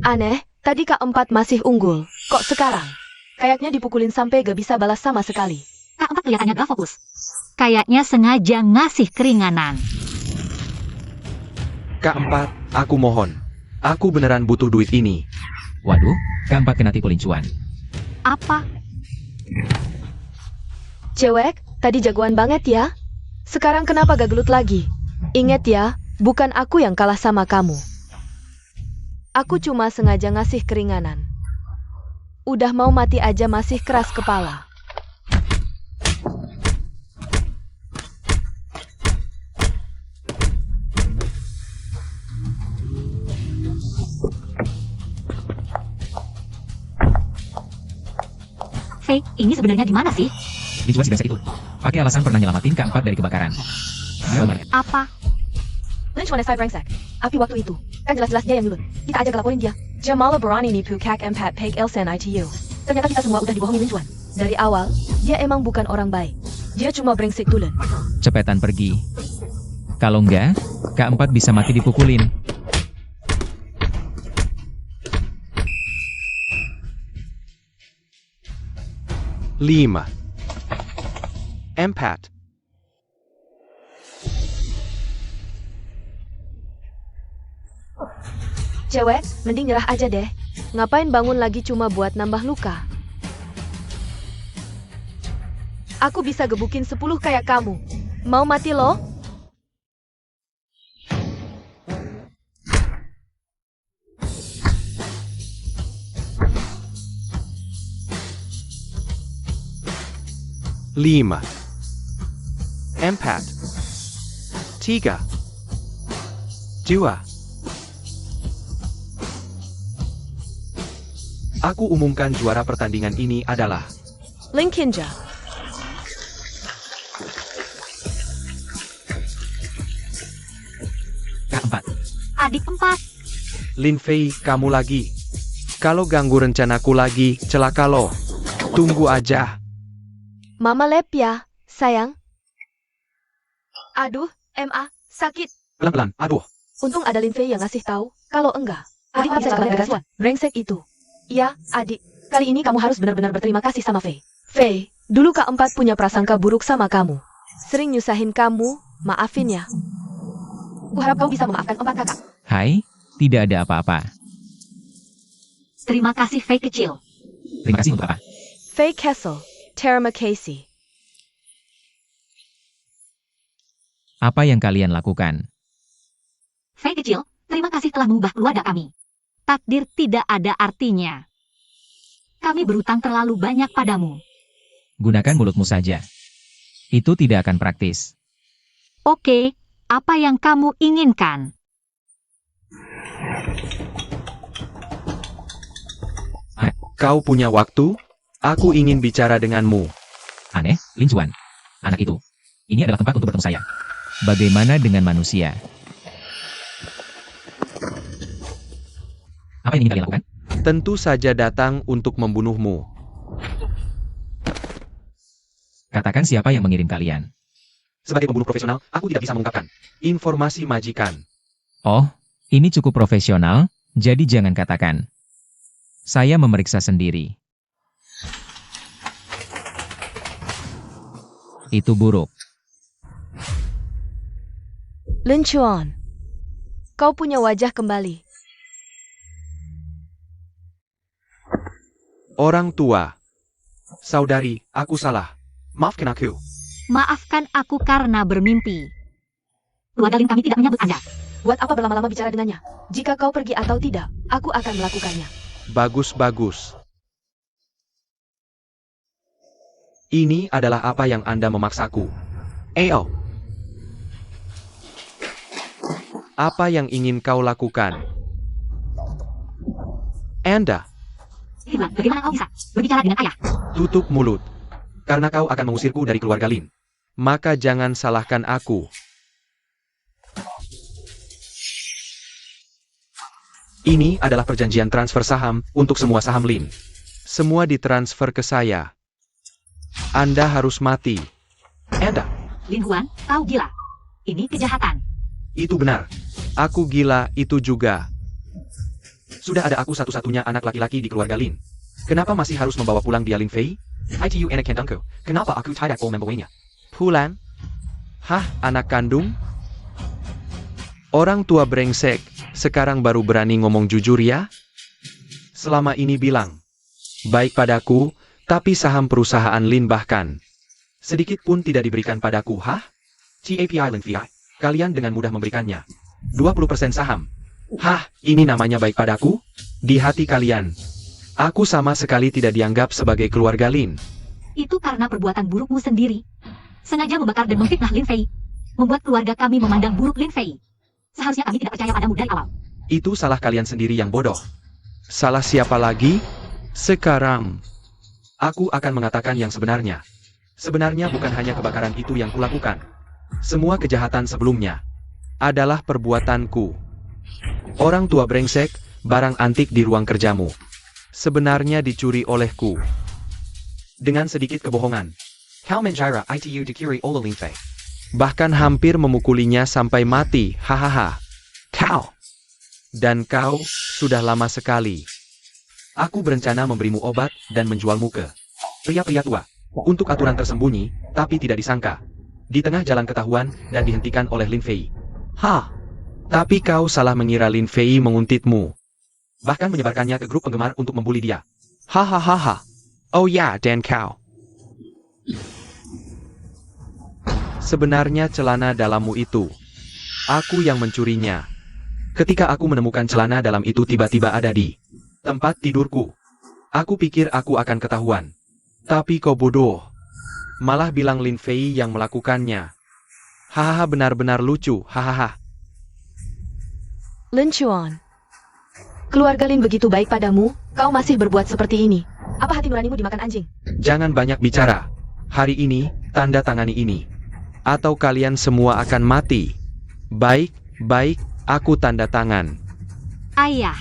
Aneh, tadi kak empat masih unggul. Kok sekarang? Kayaknya dipukulin sampai gak bisa balas sama sekali. Kak empat kelihatannya gak fokus. Kayaknya sengaja ngasih keringanan. Kak empat, aku mohon. Aku beneran butuh duit ini. Waduh, keempat kena tipu lincuan. Apa? Cewek, tadi jagoan banget ya. Sekarang kenapa gak gelut lagi? Ingat ya, bukan aku yang kalah sama kamu. Aku cuma sengaja ngasih keringanan. Udah mau mati aja masih keras kepala. Fei, ini sebenarnya gimana sih? Dijual si brengsek itu. Pakai alasan pernah nyelamatin keempat dari kebakaran. Apa? Lynch wanita brengsek. Api waktu itu. Kan jelas-jelas dia yang nyulut. Kita aja laporin dia. Jamala berani nipu kak empat peg elsen ITU. Ternyata kita semua udah dibohongi Lynchuan. Dari awal, dia emang bukan orang baik. Dia cuma brengsek tulen. Cepetan pergi. Kalau enggak, keempat bisa mati dipukulin. Lima. Empat. Cewek, mending nyerah aja deh. Ngapain bangun lagi cuma buat nambah luka? Aku bisa gebukin 10 kayak kamu. Mau mati lo? Lima. Empat. Tiga. Dua. Aku umumkan juara pertandingan ini adalah Lin Kinja. Lin Fei, kamu lagi. Kalau ganggu rencanaku lagi, celaka lo. Tunggu aja. Mama lep ya, sayang. Aduh, MA, sakit. Pelan-pelan, aduh. Untung ada Lin Fei yang ngasih tahu. Kalau enggak, adik bisa celaka gara-gara brengsek itu. Iya, adik. Kali ini kamu harus benar-benar berterima kasih sama Fei. Fei, dulu Kak Empat punya prasangka buruk sama kamu. Sering nyusahin kamu, maafin ya. Kuharap kamu bisa memaafkan Empat kakak. Hai, tidak ada apa-apa. Terima kasih Fei kecil. Terima kasih untuk apa? Fei Castle, Terma Casey. Apa yang kalian lakukan? Fei kecil, terima kasih telah mengubah keluarga kami. Takdir tidak ada artinya. Kami berutang terlalu banyak padamu. Gunakan mulutmu saja. Itu tidak akan praktis. Oke, apa yang kamu inginkan? Kau punya waktu? Aku ingin bicara denganmu. Aneh, Lin Chuan. Anak itu. Ini adalah tempat untuk bertemu saya. Bagaimana dengan manusia? Apa yang ingin kalian lakukan? Tentu saja datang untuk membunuhmu. Katakan siapa yang mengirim kalian. Sebagai pembunuh profesional, aku tidak bisa mengungkapkan. Informasi majikan. Oh, ini cukup profesional, jadi jangan katakan. Saya memeriksa sendiri. Itu buruk. Lin Chuan, kau punya wajah kembali. Orang tua. Saudari, aku salah. Maafkan aku. Maafkan aku karena bermimpi. Keluarga Lin kami tidak menyambut Anda. Buat apa berlama-lama bicara dengannya? Jika kau pergi atau tidak, aku akan melakukannya. Bagus-bagus. Ini adalah apa yang Anda memaksaku. Ayo. Apa yang ingin kau lakukan? Anda, Lin, bagaimana kau bisa berbicara dengan ayah? tutup mulut. Karena kau akan mengusirku dari keluarga Lin. Maka jangan salahkan aku. Ini adalah perjanjian transfer saham untuk semua saham Lin. Semua ditransfer ke saya. Anda harus mati. Anda, Lin Huan, kau gila. Ini kejahatan. itu benar. Aku gila itu juga. Sudah ada aku satu-satunya anak laki-laki di keluarga Lin. Kenapa masih harus membawa pulang dia Lin Fei? ITU anak kandungku. Kenapa aku tidak boleh membawanya? Pulang? Hah, anak kandung? Orang tua brengsek, sekarang baru berani ngomong jujur ya? Selama ini bilang, baik padaku, tapi saham perusahaan Lin bahkan Sedikit pun tidak diberikan padaku, hah? TAPI Lin Fei. Kalian dengan mudah memberikannya. 20% saham. Hah, ini namanya baik padaku? Di hati kalian. Aku sama sekali tidak dianggap sebagai keluarga Lin. Itu karena perbuatan burukmu sendiri. Sengaja membakar dan memfitnah Lin Fei. Membuat keluarga kami memandang buruk Lin Fei. Seharusnya kami tidak percaya padamu dari awal. Itu salah kalian sendiri yang bodoh. salah siapa lagi? Sekarang, Aku akan mengatakan yang sebenarnya. Sebenarnya bukan hanya kebakaran itu yang kulakukan. Semua kejahatan sebelumnya adalah perbuatanku. Orang tua brengsek, barang antik di ruang kerjamu. Sebenarnya dicuri olehku. dengan sedikit kebohongan. Kau menjara ITU dikiri oleh Lin Fei. Bahkan hampir memukulinya sampai mati, hahaha. Kau. Dan kau, sudah lama sekali. Aku berencana memberimu obat dan menjualmu ke pria-pria tua. Untuk aturan tersembunyi, tapi tidak disangka. Di tengah jalan ketahuan dan dihentikan oleh Lin Fei. Hah? Tapi kau salah mengira Lin Fei menguntitmu. Bahkan menyebarkannya ke grup penggemar untuk membuli dia. Hahaha. Oh ya, dan kau. Sebenarnya celana dalammu itu. Aku yang mencurinya. Ketika aku menemukan celana dalam itu tiba-tiba ada di tempat tidurku. Aku pikir aku akan ketahuan. Tapi kau bodoh. Malah bilang Lin Fei yang melakukannya. Hahaha, benar-benar lucu, hahaha. Lin Chuan, keluarga Lin begitu baik padamu, kau masih berbuat seperti ini. Apa hati nuranimu dimakan anjing? Jangan banyak bicara. Hari ini, tanda tangani ini. Atau kalian semua akan mati. Baik, aku tanda tangan. ayah.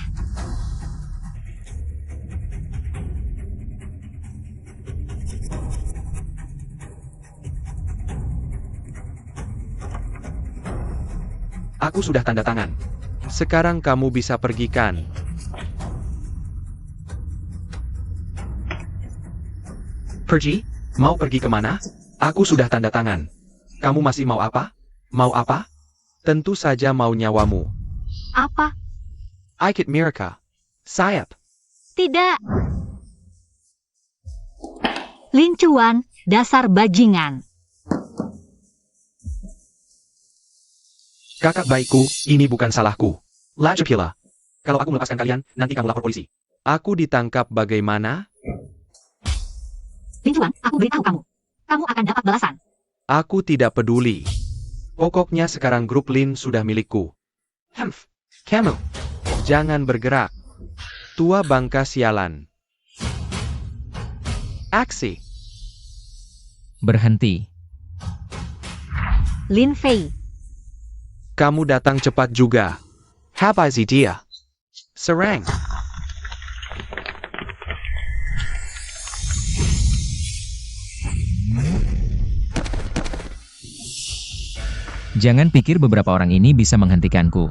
Aku sudah tanda tangan. Sekarang kamu bisa pergikan. Pergi? Mau pergi kemana? Aku sudah tanda tangan. Kamu masih mau apa? Mau apa? Tentu saja mau nyawamu. Apa? Ikut Mirika. Sayap. Tidak. Lin Chuan, dasar bajingan. Kakak baikku, ini bukan salahku. Lajapila. Kalau aku melepaskan kalian, nanti kamu lapor polisi. Aku ditangkap bagaimana? Lin Chuan, aku beritahu kamu. Kamu akan dapat balasan. Aku tidak peduli. Pokoknya sekarang grup Lin sudah milikku. Humph. Kamu. Jangan bergerak. Tua bangka sialan. Aksi. Berhenti. Lin Fei. Kamu datang cepat juga. Habai dia. Serang. Jangan pikir beberapa orang ini bisa menghentikanku.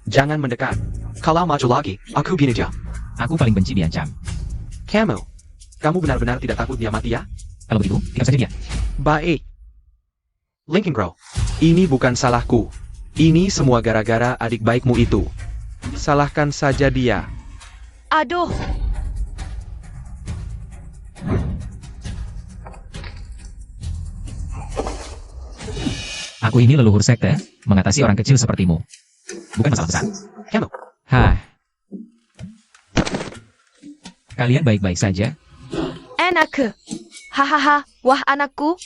Jangan mendekat. Kalau maju lagi, aku bunuh dia. Aku paling benci diancam. Kamu. Kamu benar-benar tidak takut dia mati ya? Kalau begitu, tikam saja dia. Baik. Lincoln Grow. Ini bukan salahku. Ini semua gara-gara adik baikmu itu. Salahkan saja dia. Aduh, Aku ini leluhur sekte, mengatasi orang kecil sepertimu. Bukan masalah besar. Kamu. Hah. Kalian baik-baik saja? enak. Hahaha, wah anakku,